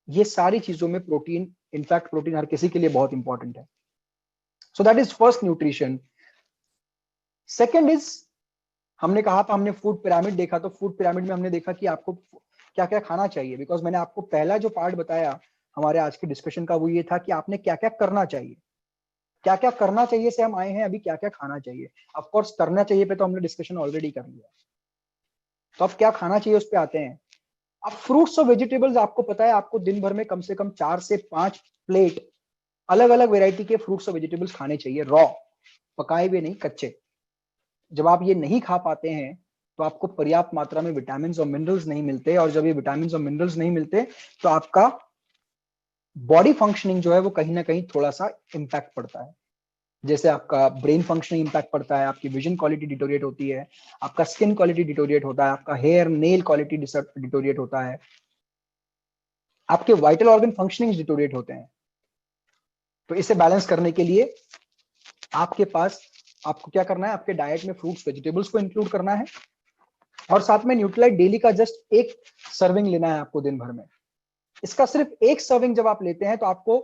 ये सारी चीजों में प्रोटीन, इनफैक्ट प्रोटीन हर किसी के लिए बहुत इंपॉर्टेंट है। सो that is first nutrition. Second is, हमने कहा था, हमने फूड पिरामिड देखा, तो फूड पिरामिड में हमने देखा कि आपको क्या क्या खाना चाहिए। बिकॉज मैंने आपको पहला जो पार्ट बताया हमारे आज के डिस्कशन का वो ये था कि आपने क्या क्या करना चाहिए, क्या क्या करना चाहिए से हम आए हैं, अभी क्या क्या खाना चाहिए। ऑफ कोर्स करना चाहिए पे तो हमने डिस्कशन ऑलरेडी कर लिया, तो अब क्या खाना चाहिए उस पर आते हैं। अब फ्रूट्स और वेजिटेबल्स, आपको पता है आपको दिन भर में कम से कम 4 से 5 प्लेट अलग अलग वेराइटी के फ्रूट्स और वेजिटेबल्स खाने चाहिए, रॉ, पकाए हुए नहीं, कच्चे। जब आप ये नहीं खा पाते हैं तो आपको पर्याप्त मात्रा में विटामिन और मिनरल्स नहीं मिलते, और जब ये विटामिन और मिनरल्स नहीं मिलते तो आपका बॉडी फंक्शनिंग जो है वो कहीं ना कहीं थोड़ा सा इंपैक्ट पड़ता है। जैसे आपका ब्रेन फंक्शनिंग इंपैक्ट पड़ता है, आपकी विजन क्वालिटी डिटोरिएट होती है, आपका स्किन क्वालिटी डिटोरिएट होता है, आपका हेयर नेल क्वालिटी डिटोरिएट होता है, आपके वाइटल ऑर्गन फंक्शनिंग डिटोरिएट होते हैं। तो इसे बैलेंस करने के लिए आपके पास, आपको क्या करना है, आपके डाइट में फ्रूट्स वेजिटेबल्स को इंक्लूड करना है, और साथ में न्यूट्रीलाइट डेली का जस्ट 1 सर्विंग लेना है आपको दिन भर में। इसका सिर्फ 1 सर्विंग जब आप लेते हैं तो आपको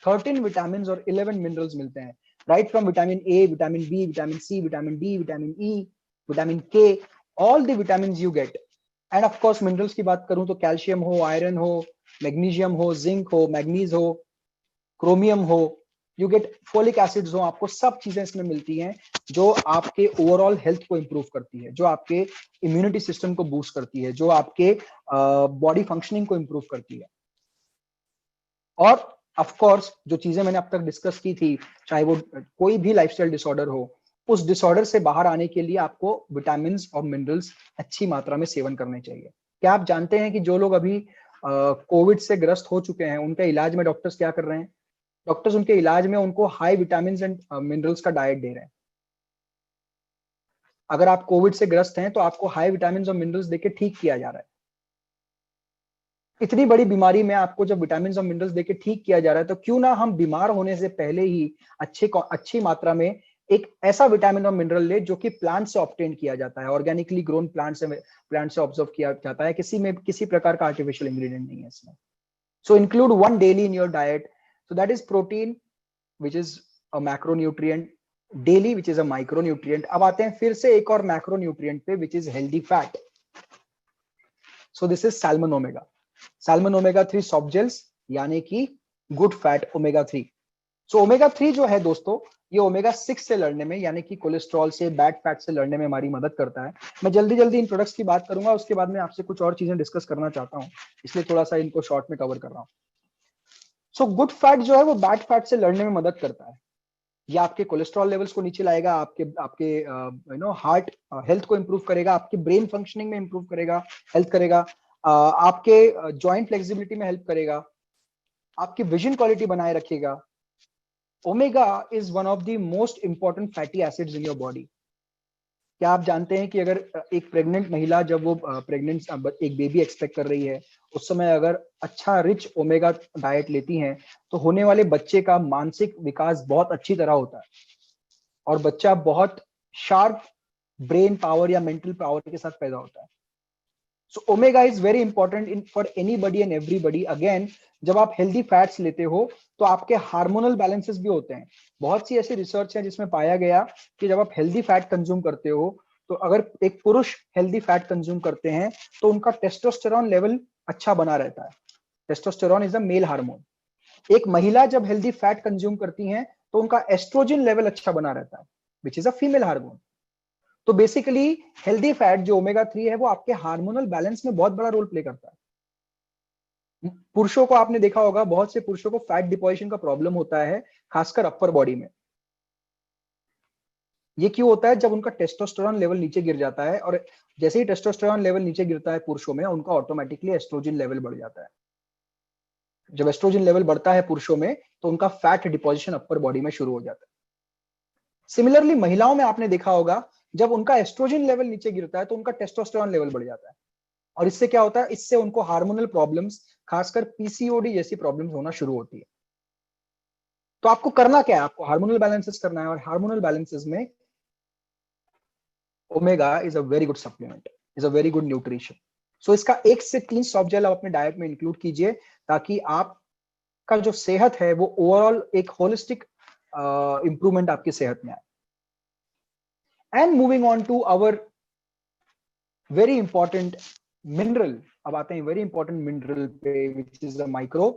13 विटामिन और 11 मिनरल्स मिलते हैं। right from vitamin A, vitamin B, vitamin C, vitamin D, vitamin E, vitamin K, all the vitamins you get. And of course minerals की बात करूं तो कैल्शियम हो, आयरन हो, मैग्नीशियम हो, जिंक हो, मैग्नीज हो, क्रोमियम हो, यू गेट फोलिक एसिड्स हो, आपको सब चीजें इसमें मिलती हैं जो आपके ओवरऑल हेल्थ को इंप्रूव करती है, जो आपके इम्यूनिटी सिस्टम को बूस्ट करती है, जो आपके बॉडी फंक्शनिंग को इंप्रूव करती है। और ऑफ कोर्स जो चीजें मैंने अब तक डिस्कस की थी, चाहे वो कोई भी लाइफस्टाइल डिसऑर्डर हो, उस डिसऑर्डर से बाहर आने के लिए आपको विटामिन और मिनरल्स अच्छी मात्रा में सेवन करने चाहिए। क्या आप जानते हैं कि जो लोग अभी कोविड से ग्रस्त हो चुके हैं, उनके इलाज में डॉक्टर्स क्या कर रहे हैं? डॉक्टर्स उनके इलाज में उनको हाई विटामिन एंड मिनरल्स का डाइट दे रहे हैं। अगर आप कोविड से ग्रस्त हैं तो आपको हाई विटामिन और मिनरल्स देके ठीक किया जा रहा है। इतनी बड़ी बीमारी में आपको जब विटामिन और मिनरल्स देके ठीक किया जा रहा है, तो क्यों ना हम बीमार होने से पहले ही अच्छी मात्रा में एक ऐसा विटामिन और मिनरल ले जो कि प्लांट से ऑब्टेन किया जाता है, ऑर्गेनिकली ग्रोन प्लांट से ऑब्जर्व किया जाता है, किसी प्रकार का आर्टिफिशियल इंग्रेडिएंट नहीं है इसमें। So include one daily in your diet, so that is protein which is a macronutrient, daily which is a micronutrient. अब आते हैं फिर से एक और मैक्रोन्यूट्रिएंट पे which is healthy fat. So this is salmon omega, salmon omega 3 soft gels, यानी कि good fat omega 3। So omega 3 जो है दोस्तों, ये ओमेगा 6 से लड़ने में, यानी कि कोलेस्ट्रॉल से, बैड फैट से लड़ने में हमारी मदद करता है। मैं जल्दी जल्दी इन प्रोडक्ट्स की बात करूंगा, उसके बाद मैं आपसे कुछ और चीजें डिस्कस करना चाहता हूं, इसलिए थोड़ा सा इनको शॉर्ट में कवर कर रहा हूं। सो गुड फैट जो है वो बैड फैट से लड़ने में मदद करता है। ये आपके कोलेस्ट्रॉल लेवल्स को नीचे लाएगा, आपके आपके हार्ट हेल्थ को इंप्रूव करेगा, आपके ब्रेन फंक्शनिंग में इंप्रूव करेगा, हेल्थ करेगा, आपके जॉइंट फ्लेक्सिबिलिटी में हेल्प करेगा, आपकी विजन क्वालिटी बनाए रखेगा। Omega is one of the most important fatty acids in your body. क्या आप जानते हैं कि अगर एक प्रेग्नेंट महिला जब वो एक बेबी एक्सपेक्ट कर रही है, उस समय अगर अच्छा रिच ओमेगा डाइट लेती हैं तो होने वाले बच्चे का मानसिक विकास बहुत अच्छी तरह होता है और बच्चा बहुत शार्प ब्रेन पावर या मेंटल पावर के साथ पैदा होता है। So omega is very important in for anybody and everybody. Again, जब आप हेल्दी फैट्स लेते हो तो आपके हार्मोनल बैलेंसेस भी होते हैं। बहुत सी ऐसी रिसर्च है जिसमें पाया गया कि जब आप हेल्दी फैट कंज्यूम करते हो, तो अगर एक पुरुष हेल्दी फैट कंज्यूम करते हैं तो उनका टेस्टोस्टेरॉन लेवल अच्छा बना रहता है। Testosterone is a male hormone. एक महिला जब हेल्दी फैट कंज्यूम करती हैं तो उनका एस्ट्रोजन लेवल अच्छा बना रहता है, विच इज अ फीमेल हार्मोन। तो बेसिकली हेल्दी फैट जो ओमेगा 3 है वो आपके हार्मोनल बैलेंस में बहुत बड़ा रोल प्ले करता है। पुरुषों को आपने देखा होगा, बहुत से पुरुषों को फैट डिपोजिशन का प्रॉब्लम होता है, खासकर अपर बॉडी में। ये क्यों होता है? जब उनका टेस्टोस्टेरॉन लेवल नीचे गिर जाता है, और जैसे ही टेस्टोस्टेरॉन लेवल नीचे गिरता है पुरुषों में, उनका ऑटोमेटिकली एस्ट्रोजन लेवल बढ़ जाता है। जब एस्ट्रोजन लेवल बढ़ता है पुरुषों में तो उनका फैट डिपोजिशन अपर बॉडी में शुरू हो जाता है। सिमिलरली महिलाओं में आपने देखा होगा, जब उनका एस्ट्रोजन लेवल नीचे गिरता है तो उनका टेस्टोस्टेरॉन लेवल बढ़ जाता है, और इससे क्या होता है? इससे उनको हार्मोनल प्रॉब्लम्स, खासकर पीसीओडी जैसी प्रॉब्लम्स होना शुरू होती है। तो आपको करना क्या है? आपको हार्मोनल बैलेंसेस करना है, और हार्मोनल बैलेंसेस में omega is a very good supplement, is a very good nutrition. So इसका 1 से 3 सॉफ्ट जेल आप अपने डाइट में इंक्लूड कीजिए, ताकि आपका जो सेहत है वो ओवरऑल एक होलिस्टिक इंप्रूवमेंट आपकी सेहत में आए। And moving on to our very important mineral, अब आते हैं वेरी इंपॉर्टेंट मिनरल पे, which is a micro,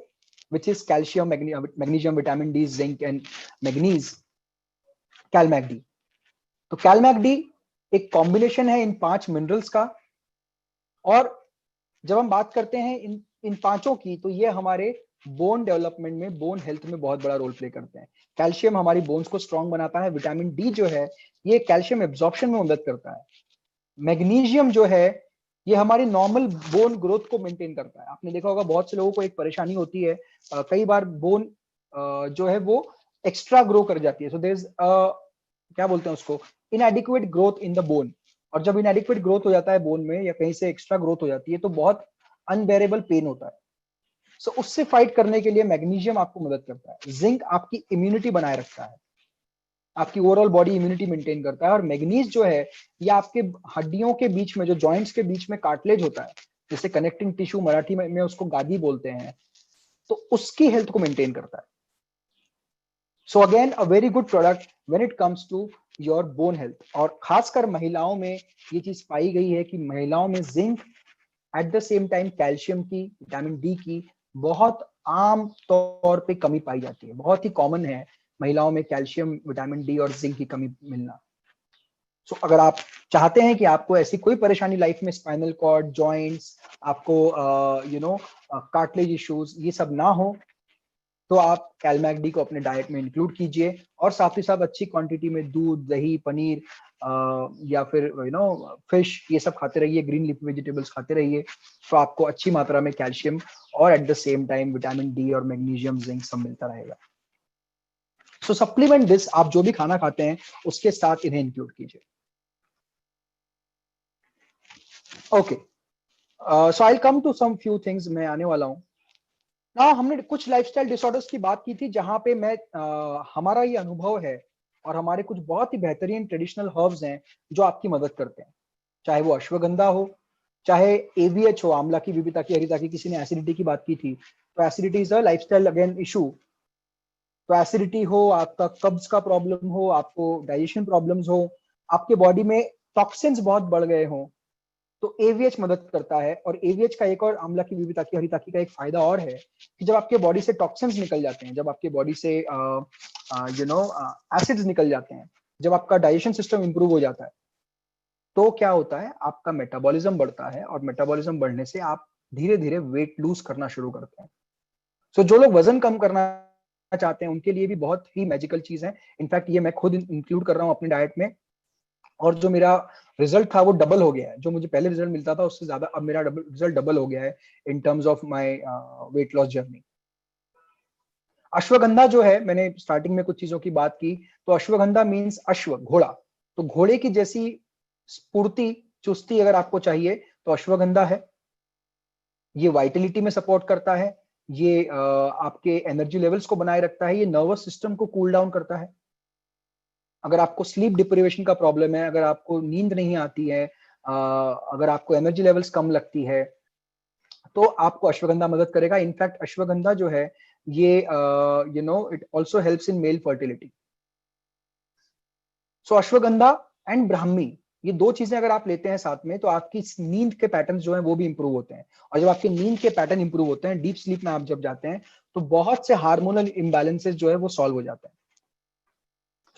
which is calcium, magnesium, vitamin D, zinc and manganese, CalMagD. तो कैलमैगडी एक कॉम्बिनेशन है इन 5 मिनरल्स का, और जब हम बात करते हैं इन पांचों की, तो ये हमारे बोन डेवलपमेंट में, बोन हेल्थ में बहुत बड़ा रोल प्ले करते हैं। कैल्शियम हमारी बोन्स को स्ट्रांग बनाता है, विटामिन डी जो है ये कैल्शियम एब्जॉर्प्शन में मदद करता है, मैग्नीशियम जो है ये हमारी नॉर्मल बोन ग्रोथ को मेंटेन करता है। आपने देखा होगा बहुत से लोगों को एक परेशानी होती है, कई बार बोन जो है वो एक्स्ट्रा ग्रो कर जाती है, सो देयर इज क्या बोलते हैं उसको, इनएडिक्वेट ग्रोथ इन द बोन। और जब इनएडिक्वेट ग्रोथ हो जाता है बोन में, या कहीं से एक्स्ट्रा ग्रोथ हो जाती है, तो बहुत अनबेरेबल पेन होता है। सो उससे फाइट करने के लिए मैग्नीशियम आपको मदद करता है। जिंक आपकी इम्यूनिटी बनाए रखता है, आपकी ओवरऑल बॉडी इम्यूनिटी मेंटेन करता है। और मैग्नीज जो है ये आपके हड्डियों के बीच में, जो जॉइंट्स के बीच में कार्टिलेज होता है, जिसे कनेक्टिंग टिश्यू मराठी में उसको गादी बोलते हैं, तो उसकी हेल्थ को मेंटेन करता है। So again a very good product when it comes to your bone health. और खासकर महिलाओं में ये चीज पाई गई है कि महिलाओं में zinc at the same time calcium की, विटामिन डी की बहुत आम तौर पे कमी पाई जाती है। बहुत ही कॉमन है महिलाओं में कैल्शियम, विटामिन डी और जिंक की कमी मिलना। सो अगर आप चाहते हैं कि आपको ऐसी कोई परेशानी लाइफ में, स्पाइनल कॉर्ड, जॉइंट्स, आपको कार्टिलेज इश्यूज ये सब ना हो, तो आप कैलमैक डी को अपने डाइट में इंक्लूड कीजिए। और साथ ही साथ अच्छी क्वांटिटी में दूध, दही, पनीर या फिर फिश, ये सब खाते रहिए, ग्रीन लीफी वेजिटेबल्स खाते रहिए। तो आपको अच्छी मात्रा में कैल्शियम और at the same time vitamin D और मैग्नीशियम, जिंक सब मिलता रहेगा। सो सप्लीमेंट दिस, आप जो भी खाना खाते हैं उसके साथ इन्हें इंक्लूड कीजिए। Okay, so I come to some few things, मैं आने वाला हूं ना। हमने कुछ लाइफस्टाइल डिसऑर्डर्स की बात की थी जहां पे मैं हमारा ये अनुभव है और हमारे कुछ बहुत ही बेहतरीन ट्रेडिशनल हर्ब्स हैं जो आपकी मदद करते हैं। चाहे वो अश्वगंधा हो, चाहे एवीएच हो, आंवला की, विविता की, हरिता की। किसी ने एसिडिटी की बात की थी, तो acidity is a lifestyle again issue. तो एसिडिटी हो, आपका कब्ज का प्रॉब्लम हो, आपको डाइजेशन प्रॉब्लम्स हो, आपके बॉडी में टॉक्सिन्स बहुत बढ़ गए हो, तो एवीएच मदद करता है। और एवीएच का एक और, आंवला की, विविता की, हरिताकी का एक फायदा और है कि जब आपके बॉडी से टॉक्सिन्स निकल जाते हैं, जब आपके बॉडी से एसिड्स निकल जाते हैं, जब आपका डाइजेशन सिस्टम इंप्रूव हो जाता है, तो क्या होता है, आपका मेटाबॉलिज्म बढ़ता है। और मेटाबॉलिज्म बढ़ने से आप धीरे धीरे वेट लूज करना शुरू करते हैं। सो जो लोग वजन कम करना चाहते हैं उनके लिए भी बहुत ही मैजिकल चीज है। इनफैक्ट ये मैं खुद इंक्लूड कर रहा हूँ अपनी डाइट में, और जो मेरा रिजल्ट था वो डबल हो गया है। जो मुझे पहले रिजल्ट मिलता था उससे ज्यादा अब मेरा रिजल्ट डबल हो गया है in terms of my weight loss journey. Ashwagandha जो है, मैंने स्टार्टिंग में कुछ चीजों की बात की, तो अश्वगंधा मीन्स अश्व, घोड़ा। तो घोड़े की जैसी स्फूर्ति, चुस्ती अगर आपको चाहिए तो अश्वगंधा है। ये वाइटलिटी में सपोर्ट करता है, ये आपके एनर्जी लेवल्स को बनाए रखता है, ये नर्वस सिस्टम को कूल डाउन करता है। अगर आपको स्लीप डिप्रिवेशन का प्रॉब्लम है, अगर आपको नींद नहीं आती है, अगर आपको एनर्जी लेवल्स कम लगती है, तो आपको अश्वगंधा मदद करेगा। इनफैक्ट अश्वगंधा जो है ये it also helps in male fertility. So ashwagandha and Brahmi, ये दो चीजें अगर आप लेते हैं साथ में, तो आपकी नींद के पैटर्न जो है वो भी इंप्रूव होते हैं। और जब आपके नींद के पैटर्न इंप्रूव होते हैं, डीप स्लीप में आप जब जाते हैं, तो बहुत से हार्मोनल इम्बैलेंसेस जो है वो सॉल्व हो जाते हैं।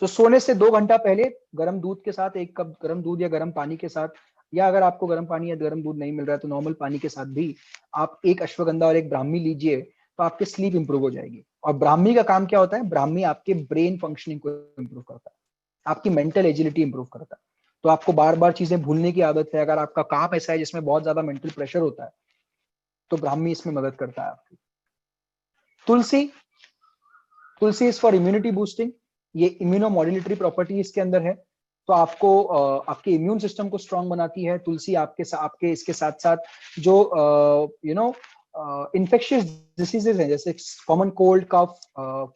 तो सोने से 2 घंटा पहले गर्म दूध के साथ, 1 कप गर्म दूध या गर्म पानी के साथ, या अगर आपको गर्म पानी या गर्म दूध नहीं मिल रहा है तो नॉर्मल पानी के साथ भी आप एक अश्वगंधा और एक ब्राह्मी लीजिए, तो आपकी स्लीप इंप्रूव हो जाएगी। और ब्राह्मी का काम क्या होता है, ब्राह्मी आपके ब्रेन फंक्शनिंग को इंप्रूव करता है, आपकी मेंटल एजिलिटी इंप्रूव करता है। तो आपको बार बार चीजें भूलने की आदत है, अगर आपका काम ऐसा है जिसमें बहुत ज्यादा मेंटल प्रेशर होता है, तो ब्राह्मी इसमें मदद करता है आपकी। तुलसी, तुलसी इज फॉर इम्यूनिटी बूस्टिंग, ये इम्यूनोमॉड्यूलेटरी प्रॉपर्टी इसके अंदर है। तो आपको आपके इम्यून सिस्टम को स्ट्रांग बनाती है तुलसी। आपके इसके साथ साथ जो इन्फेक्शियस डिसीजेज हैं, जैसे कॉमन कोल्ड, कफ,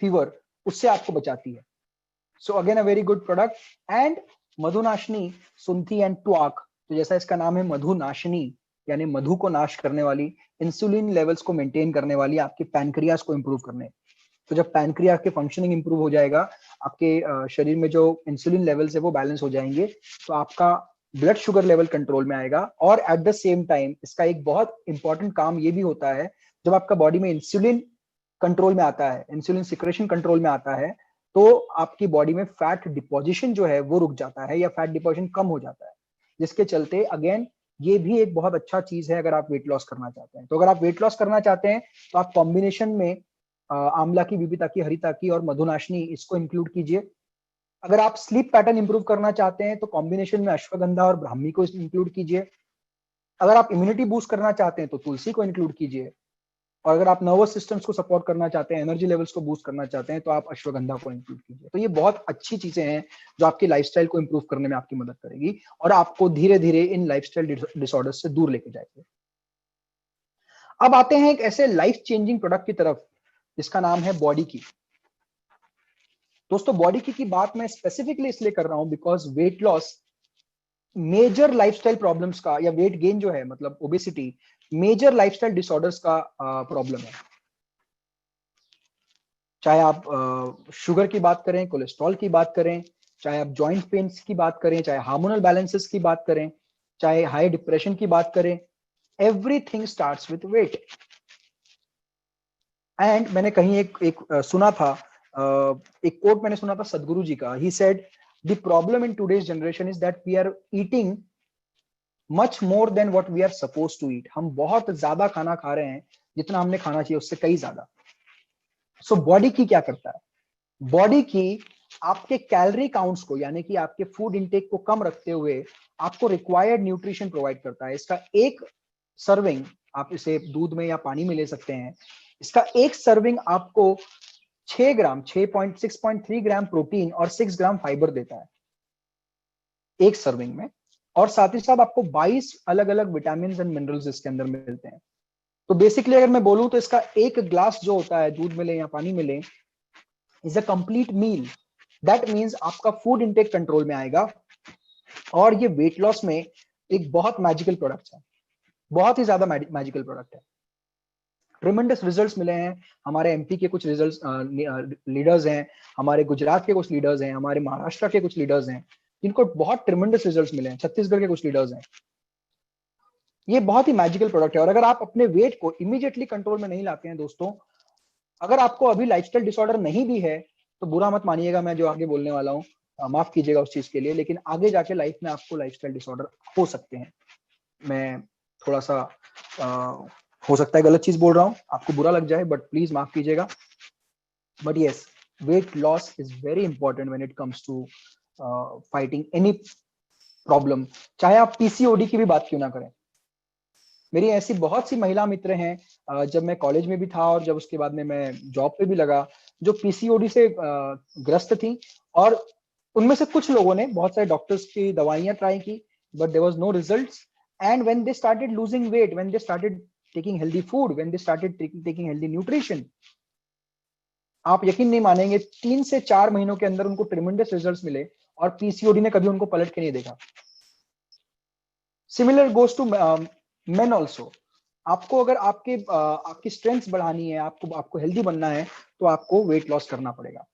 फीवर, उससे आपको बचाती है। So again a very good product. And Madhunashini, Sunthi and Tvak, तो जैसा इसका नाम है मधुनाशनी, यानी मधु को नाश करने वाली, इंसुलिन लेवल्स को मेंटेन करने वाली, आपके पैनक्रियास को इंप्रूव करने। तो जब पैनक्रिया के फंक्शनिंग इंप्रूव हो जाएगा, आपके शरीर में जो इंसुलिन लेवल्स है वो बैलेंस हो जाएंगे, तो आपका ब्लड शुगर लेवल कंट्रोल में आएगा। और एट द सेम टाइम इसका एक बहुत इंपॉर्टेंट काम ये भी होता है, जब आपका बॉडी में इंसुलिन कंट्रोल में आता है, इंसुलिन सिक्रेशन कंट्रोल में आता है, तो आपकी बॉडी में फैट डिपोजिशन जो है वो रुक जाता है, या फैट डिपोजिशन कम हो जाता है, जिसके चलते अगेन ये भी एक बहुत अच्छा चीज है अगर आप वेट लॉस करना चाहते हैं। तो अगर आप वेट लॉस करना चाहते हैं तो आप कॉम्बिनेशन में आंवला की, विविता की, हरिता की और मधुनाशनी, इसको इंक्लूड कीजिए। अगर आप स्लीप पैटर्न इंप्रूव करना चाहते हैं तो कॉम्बिनेशन में अश्वगंधा और ब्राह्मी को इंक्लूड कीजिए। अगर आप इम्यूनिटी बूस्ट करना चाहते हैं तो तुलसी को इंक्लूड कीजिए। और अगर आप नर्वस सिस्टम्स को सपोर्ट करना चाहते हैं, एनर्जी लेवल्स को बूस्ट करना चाहते हैं, तो आप अश्वगंधा को इंक्लूड कीजिए। तो ये बहुत अच्छी चीजें हैं जो आपकी लाइफस्टाइल को इंप्रूव करने में आपकी मदद करेगी और आपको धीरे धीरे इन लाइफस्टाइल डिसऑर्डर्स से दूर लेके जाएंगे। अब आते हैं एक ऐसे लाइफ चेंजिंग प्रोडक्ट की तरफ जिसका नाम है बॉडी की। दोस्तों, बॉडी की बात मैं स्पेसिफिकली इसलिए कर रहा हूं because weight loss major lifestyle problems का, या वेट गेन जो है मतलब ओबेसिटी, मेजर लाइफस्टाइल डिसऑर्डर्स का प्रॉब्लम है। चाहे आप शुगर की बात करें, कोलेस्ट्रॉल की बात करें, चाहे आप जॉइंट पेन्स की बात करें, चाहे हार्मोनल बैलेंसेस की बात करें, चाहे हाई डिप्रेशन की बात करें, everything starts with weight. And मैंने कहीं एक सुना था, एक कोट मैंने सुना था सदगुरु जी का। He said the problem in today's generation is that we are eating much more than what we are suppose to eat. हम बहुत ज्यादा खाना खा रहे हैं, जितना हमने खाना चाहिए उससे कई ज्यादा। सो बॉडी की क्या करता है, बॉडी की आपके कैलोरी काउंट्स को, यानी कि आपके फूड इंटेक को कम रखते हुए आपको रिक्वायर्ड न्यूट्रिशन प्रोवाइड करता है। इसका एक सर्विंग, आप इसे दूध में या पानी में ले सकते हैं, इसका एक सर्विंग आपको 6 ग्राम 6.3 ग्राम प्रोटीन और 6 ग्राम फाइबर देता है एक सर्विंग में, और साथ ही साथ आपको 22 अलग अलग विटामिन एंड मिनरल्स इसके अंदर मिलते हैं। तो बेसिकली अगर मैं बोलूं तो इसका एक ग्लास जो होता है दूध में ले या पानी में ले, is a complete meal. That means आपका फूड इंटेक कंट्रोल में आएगा, और ये वेट लॉस में एक बहुत मैजिकल प्रोडक्ट है, बहुत ही ज्यादा मैजिकल प्रोडक्ट है। ट्रिमेंडस रिजल्ट्स मिले हैं। हमारे एमपी के कुछ रिजल्ट्स लीडर्स हैं, हमारे गुजरात के कुछ लीडर्स हैं, हमारे महाराष्ट्र के कुछ लीडर्स हैं, जिनको बहुत ट्रिमेंडस रिजल्ट्स मिले हैं, छत्तीसगढ़ के कुछ लीडर्स हैं। ये बहुत ही मैजिकल प्रोडक्ट है। और अगर आप अपने वेट को इमीडिएटली कंट्रोल में नहीं लाते हैं दोस्तों, अगर आपको अभी लाइफस्टाइल डिसऑर्डर नहीं भी है तो बुरा मत मानिएगा मैं जो आगे बोलने वाला हूँ, माफ कीजिएगा उस चीज के लिए, लेकिन आगे जाके लाइफ में आपको लाइफस्टाइल डिसऑर्डर हो सकते हैं। मैं थोड़ा सा हो सकता है गलत चीज बोल रहा हूँ, आपको बुरा लग जाए, बट प्लीज माफ कीजिएगा। But yes, weight loss is very important when it comes to fighting any problem, चाहे आप पीसीओडी की भी बात क्यों ना करें। मेरी ऐसी बहुत सी महिला मित्र हैं, जब मैं कॉलेज में भी था और जब उसके बाद में मैं जॉब पे भी लगा, जो पीसीओडी से ग्रस्त थी, और उनमें से कुछ लोगों ने बहुत सारे डॉक्टर्स की दवाइयां ट्राई की, but there was no results. And when they started losing weight, when they started taking healthy food, when they started taking healthy nutrition, आप यकीन नहीं मानेंगे 3 से 4 महीनों के अंदर उनको ट्रिमेंडस रिजल्ट्स मिले, और पीसीओडी ने कभी उनको पलट के नहीं देखा। Similar goes to men also. आपको अगर आपकी स्ट्रेंथ बढ़ानी है, आपको हेल्दी बनना है, तो आपको वेट लॉस करना पड़ेगा।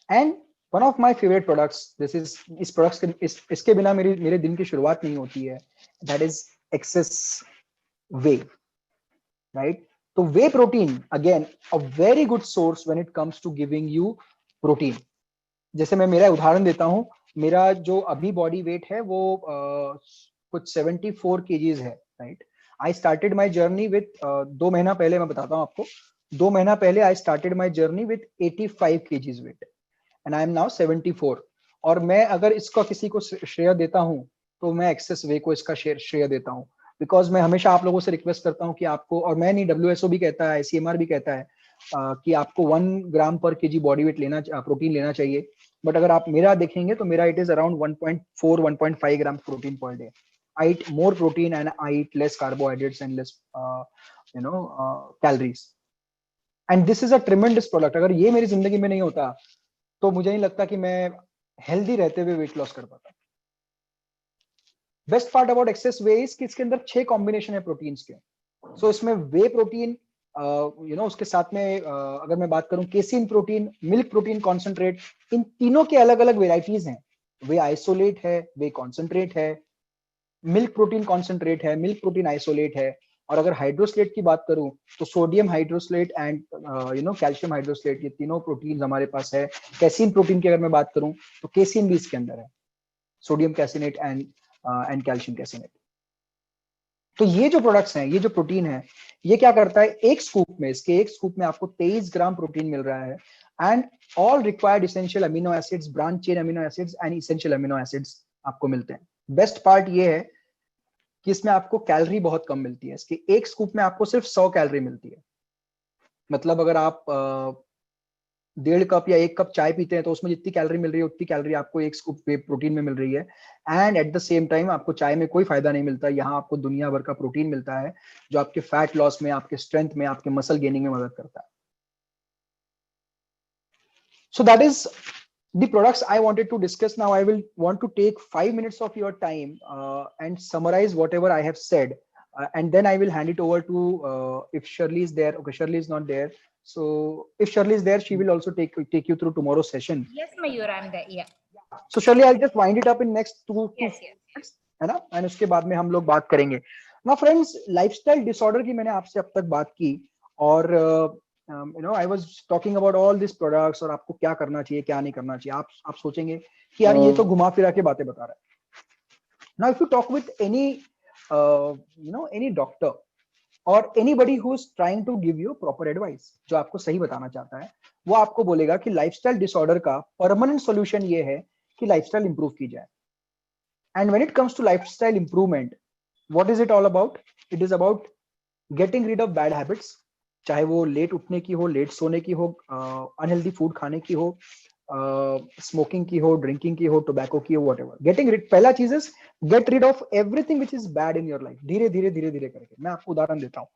And one of my favourite products, this is इस प्रोडक्ट्स के इसके बिना मेरे दिन की शुरुआत नहीं होती है, that is excess whey, right. तो whey protein again a very good source when it comes to giving you protein. जैसे मैं मेरा उदाहरण देता हूं, मेरा जो अभी बॉडी वेट है वो कुछ 74 केजीज है, right. I started my journey with 2 महीना पहले, मैं बताता हूँ आपको, 2 महीना पहले I started my journey with 85 KGs weight, and I am now 74। और मैं अगर इसका किसी को श्रेय देता हूँ तो मैं एक्सेस वे को इसका श्रेय देता हूँ, बिकॉज मैं हमेशा आप लोगों से रिक्वेस्ट करता हूँ कि आपको, और मैं नहीं, डब्ल्यूएसओ भी कहता है, आईसीएमआर भी कहता है कि आपको 1 ग्राम पर केजी बॉडी वेट लेना, प्रोटीन लेना चाहिए। बट अगर आप मेरा देखेंगे तो मेरा it is around 1.4 1.5 gram protein per day. I eat more protein and I eat less carbohydrates and less calories, and this is a tremendous product. अगर ये मेरी जिंदगी में नहीं होता तो मुझे नहीं लगता कि मैं हेल्दी रहते हुए वेट लॉस कर पाता। Best part about access way is कि इसके अंदर 6 कॉम्बिनेशन है प्रोटीन्स के। सो इसमें वे प्रोटीन, उसके साथ में अगर मैं बात करूं casein protein, milk protein concentrate, इन तीनों के अलग अलग वेराइटीज हैं। वे आइसोलेट है, वे कॉन्सेंट्रेट है, मिल्क प्रोटीन कॉन्सेंट्रेट है, मिल्क प्रोटीन आइसोलेट है। और अगर हाइड्रोस्लेट की बात करूं तो sodium hydrolysate and calcium hydrolysate, ये तीनों प्रोटीन हमारे पास है। कैसीन प्रोटीन की अगर मैं बात करूं तो केसिन भी इसके अंदर है, सोडियम कैसिनेट एंड कैल्शियम कैसिनेट। तो ये जो प्रोडक्ट्स हैं, ये जो प्रोटीन है, ये क्या करता है, एक स्कूप में आपको 23 ग्राम प्रोटीन मिल रहा है, and all required essential amino acids, branch chain amino acids and essential amino acids आपको मिलते हैं। बेस्ट पार्ट ये है कि इसमें आपको कैलोरी बहुत कम मिलती है। इसके एक स्कूप में आपको सिर्फ 100 कैलोरी मिलती है। मतलब अगर आप 1.5 कप या 1 कप चाय पीते हैं तो उसमें जितनी कैलोरी मिल रही है उतनी कैलोरी आपको एक स्कूप प्रोटीन में मिल रही है। And at the same time आपको चाय में कोई फायदा नहीं मिलता, यहाँ आपको दुनिया भर का प्रोटीन मिलता है जो आपके फैट लॉस में, आपके स्ट्रेंथ में, आपके मसल गेनिंग में मदद करता है। So that is the products I wanted to discuss. Now I will want to take 5 minutes of your time and summarize whatever I have said and then I will hand it over to if Shirley is there. Okay, Shirley is not there. So if Shirley is there, she will also take you through tomorrow's session.
Yes, Mayur, I'm there. Yeah.
So Shirley, I'll just wind it up in next two
Yes.
minutes, है ना? And उसके बाद में हम लोग बात करेंगे. Now friends, lifestyle disorder की मैंने आपसे अब तक बात की और you know I was talking about all these products और आपको क्या करना चाहिए क्या नहीं करना चाहिए. आप सोचेंगे कि यार ये तो घुमा फिरा के बातें बता रहा है. Now if you talk with any you know any doctor or anybody who is trying to give you proper advice, जो आपको सही बताना चाहता है, वो आपको बोलेगा कि लाइफस्टाइल डिसऑर्डर का परमानेंट सॉल्यूशन ये है कि लाइफस्टाइल इंप्रूव की जाए. And when it comes to lifestyle improvement, what is it all about? It is about getting rid of bad habits, चाहे वो लेट उठने की हो, लेट सोने की हो, अनहेल्दी फूड खाने की हो, स्मोकिंग की हो, ड्रिंकिंग की हो, टोबैको की हो, व्हाटएवर. गेटिंग रिड, पहला चीज is get rid of everything which is bad in your life. धीरे धीरे धीरे धीरे करके. मैं आपको उदाहरण देता हूँ.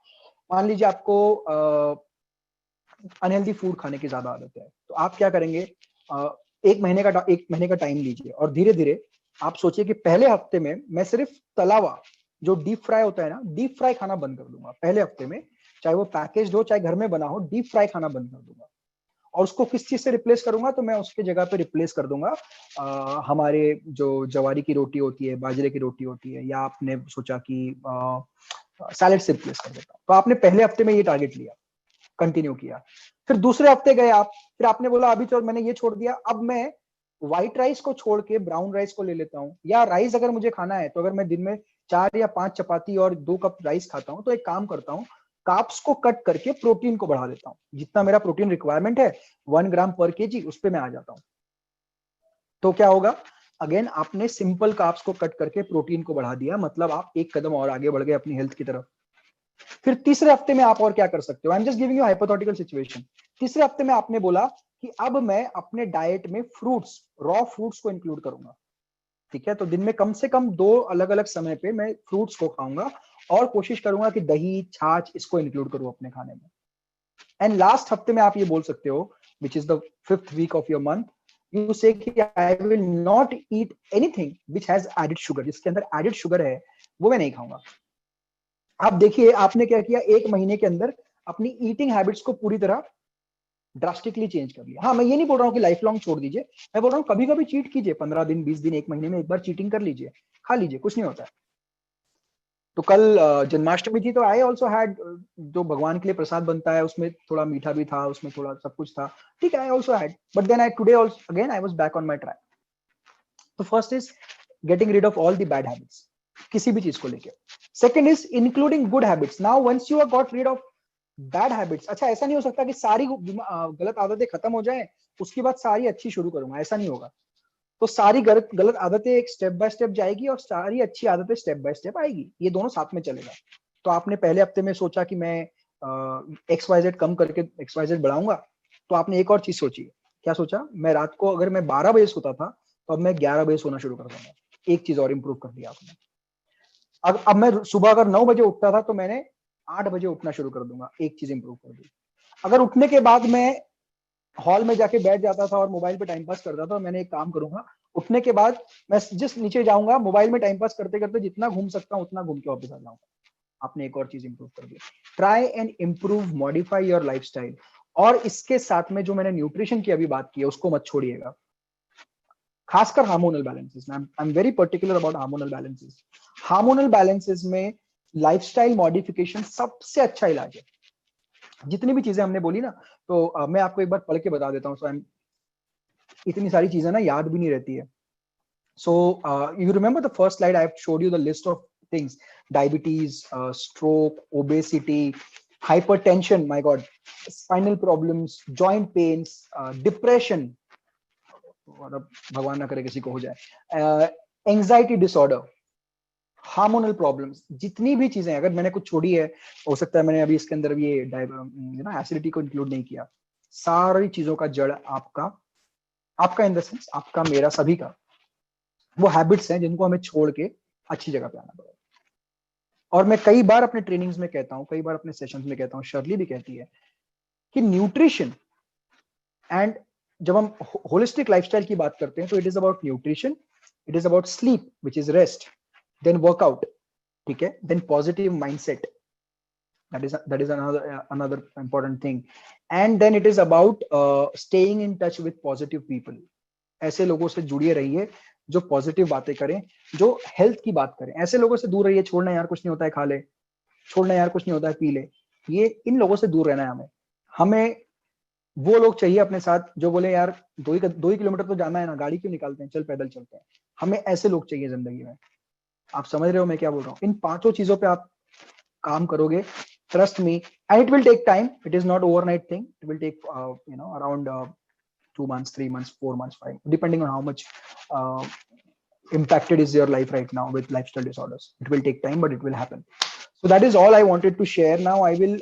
मान लीजिए आपको अनहेल्दी फूड खाने की ज्यादा आदत है, तो आप क्या करेंगे? एक महीने का टाइम लीजिए और धीरे धीरे आप सोचिए कि पहले हफ्ते में मैं सिर्फ तला हुआ जो डीप फ्राई होता है ना, डीप फ्राई खाना बंद कर दूंगा. पहले हफ्ते में चाहे वो पैकेज हो चाहे घर में बना हो, डीप फ्राई खाना बंद कर दूंगा. और उसको किस चीज से रिप्लेस करूंगा? तो मैं उसके जगह पे रिप्लेस कर दूंगा हमारे जो जवारी की रोटी होती है, बाजरे की रोटी होती है, या आपने सोचा कि सैलेड से रिप्लेस कर देता हूं. तो आपने पहले हफ्ते में ये टारगेट लिया, कंटिन्यू किया. फिर दूसरे हफ्ते गए आप, फिर आपने बोला अभी तो मैंने ये छोड़ दिया, अब मैं व्हाइट राइस को छोड़ के ब्राउन राइस को ले लेता हूँ. या राइस अगर मुझे खाना है तो अगर मैं दिन में 4 या 5 चपाती और 2 कप राइस खाता हूँ, तो एक काम करता हूँ, कार्ब्स को कट करके प्रोटीन को बढ़ा देता हूँ. जितना मेरा प्रोटीन रिक्वायरमेंट है 1 ग्राम पर केजी, उस पे मैं आ जाता हूँ. तो क्या होगा? अगेन आपने सिंपल कार्ब्स को कट करके प्रोटीन को बढ़ा दिया, मतलब आप एक कदम और आगे बढ़ गए अपनी हेल्थ की तरफ. फिर तीसरे हफ्ते में आप और क्या कर सकते हो? आई am just giving you hypothetical situation. तीसरे हफ्ते में आपने बोला कि अब मैं अपने डाइट में फ्रूट्स, रॉ फ्रूट्स को इंक्लूड करूंगा. ठीक है, तो दिन में कम से कम 2 अलग अलग समय पे मैं फ्रूट्स को खाऊंगा और कोशिश करूंगा कि दही, छाछ इसको इंक्लूड करूं अपने खाने में. एंड लास्ट हफ्ते में आप ये बोल सकते हो, which is the 5th week of your month, you say कि I will not eat anything which has added sugar. जिसके अंदर एडेड शुगर है वो मैं नहीं खाऊंगा. आप देखिए आपने क्या किया, 1 महीने के अंदर अपनी ईटिंग हैबिट्स को पूरी तरह ड्रास्टिकली चेंज कर लिया. हाँ, मैं ये नहीं बोल रहा हूँ कि लाइफ लॉन्ग छोड़ दीजिए, मैं बोल रहा हूँ कभी कभी चीट कीजिए. 15 दिन, 20 दिन, 1 महीने में एक बार चीटिंग कर लीजिए, खा लीजिए, कुछ नहीं होता है. तो कल जन्माष्टमी थी, तो आई ऑल्सो हैड, जो भगवान के लिए प्रसाद बनता है उसमें थोड़ा मीठा भी था, उसमें थोड़ा सब कुछ था. ठीक है, I also had, but then I today also again I was back on my track. तो first is getting rid of all the bad habits, किसी भी चीज को लेके. Second is including good habits. Now once you have got rid of bad habits, अच्छा ऐसा नहीं हो सकता कि सारी गलत आदतें खत्म हो जाएं उसके बाद सारी अच्छी शुरू करूंगा, ऐसा नहीं होगा. तो सारी गलत आदतें एक स्टेप बाय स्टेप जाएगी और सारी अच्छी आदतें स्टेप बाय स्टेप आएगी. ये दोनों साथ में चलेगा. तो आपने पहले हफ्ते में सोचा कि मैं XYZ कम करके XYZ बढ़ाऊंगा, तो आपने एक और चीज सोची. क्या सोचा? मैं रात को अगर मैं 12 बजे सोता था तो अब मैं 11 बजे सोना शुरू कर दूंगा. एक चीज और इंप्रूव कर दिया आपने. अब मैं सुबह अगर 9 बजे उठता था तो मैंने 8 बजे उठना शुरू कर दूंगा. एक चीज इंप्रूव कर दी. अगर उठने के बाद मैं हॉल में जाके बैठ जाता था और मोबाइल पे टाइम पास करता था, मैंने एक काम करूंगा, उठने के बाद मैं जिस नीचे जाऊंगा, मोबाइल में टाइम पास करते करते जितना घूम सकता हूँ उतना घूम के वापस आ जाऊंगा. आपने एक और चीज इंप्रूव कर दी. Try and improve, modify your lifestyle. और इसके साथ में जो मैंने न्यूट्रिशन की अभी बात की है उसको मत छोड़िएगा, खासकर हार्मोनल बैलेंसेस में. I am very particular about hormonal balances. Hormonal balances में लाइफस्टाइल मॉडिफिकेशन सबसे अच्छा इलाज है. जितनी भी चीजें हमने बोली ना, तो मैं आपको एक बार पढ़ के बता देता हूँ. सो इतनी सारी चीजें ना याद भी नहीं रहती है. So you remember the first slide I have showed you the list of things. Diabetes, stroke, obesity, hypertension, my god, spinal problems, joint pains, depression, भगवान ना करे किसी को हो जाए, एंजाइटी डिसऑर्डर, हार्मोनल प्रॉब्लम्स, जितनी भी चीजें, अगर मैंने कुछ छोड़ी है, हो सकता है मैंने अभी इसके अंदर ये एसिडिटी को इंक्लूड नहीं किया. सारी चीजों का जड़ आपका इन द सेंस आपका, मेरा, सभी का वो हैबिट्स हैं जिनको हमें छोड़ के अच्छी जगह पे आना पड़ेगा. और मैं कई बार अपने ट्रेनिंग्स में कहता हूँ, कई बार अपने सेशंस में कहता हूँ, शर्ली भी कहती है कि न्यूट्रिशन एंड, जब हम होलिस्टिक लाइफस्टाइल की बात करते हैं तो it is about nutrition, it is about sleep which is rest, then workout, ठीक है, then positive mindset, that is another important thing, and then it is about staying in touch with positive people. ऐसे लोगों से जुड़िए रहिए जो पॉजिटिव बातें करें, जो हेल्थ की बात करें। ऐसे लोगों से दूर रहिए, छोड़ना यार कुछ नहीं होता है खा ले, छोड़ना यार कुछ नहीं होता है पी ले, ये इन लोगों से दूर रहना है हमें। हमें वो लोग चाहिए अपने साथ जो बोले यार 2 ही किलोमीटर तो जाना है ना, गाड़ी क्यों निकालते हैं, चल पैदल चलते हैं। हमें ऐसे लोग चाहिए जिंदगी में। आप समझ रहे हो मैं क्या बोल रहा हूँ? इन 5 चीजों पे आप काम करोगे, trust me, and it will take time. It is not overnight thing. It will take around 2 months, 3 months, 4 months, 5, depending on how much uh, impacted is your life right now with lifestyle disorders. It will take time, but it will happen. So that is all I wanted to share. Now I will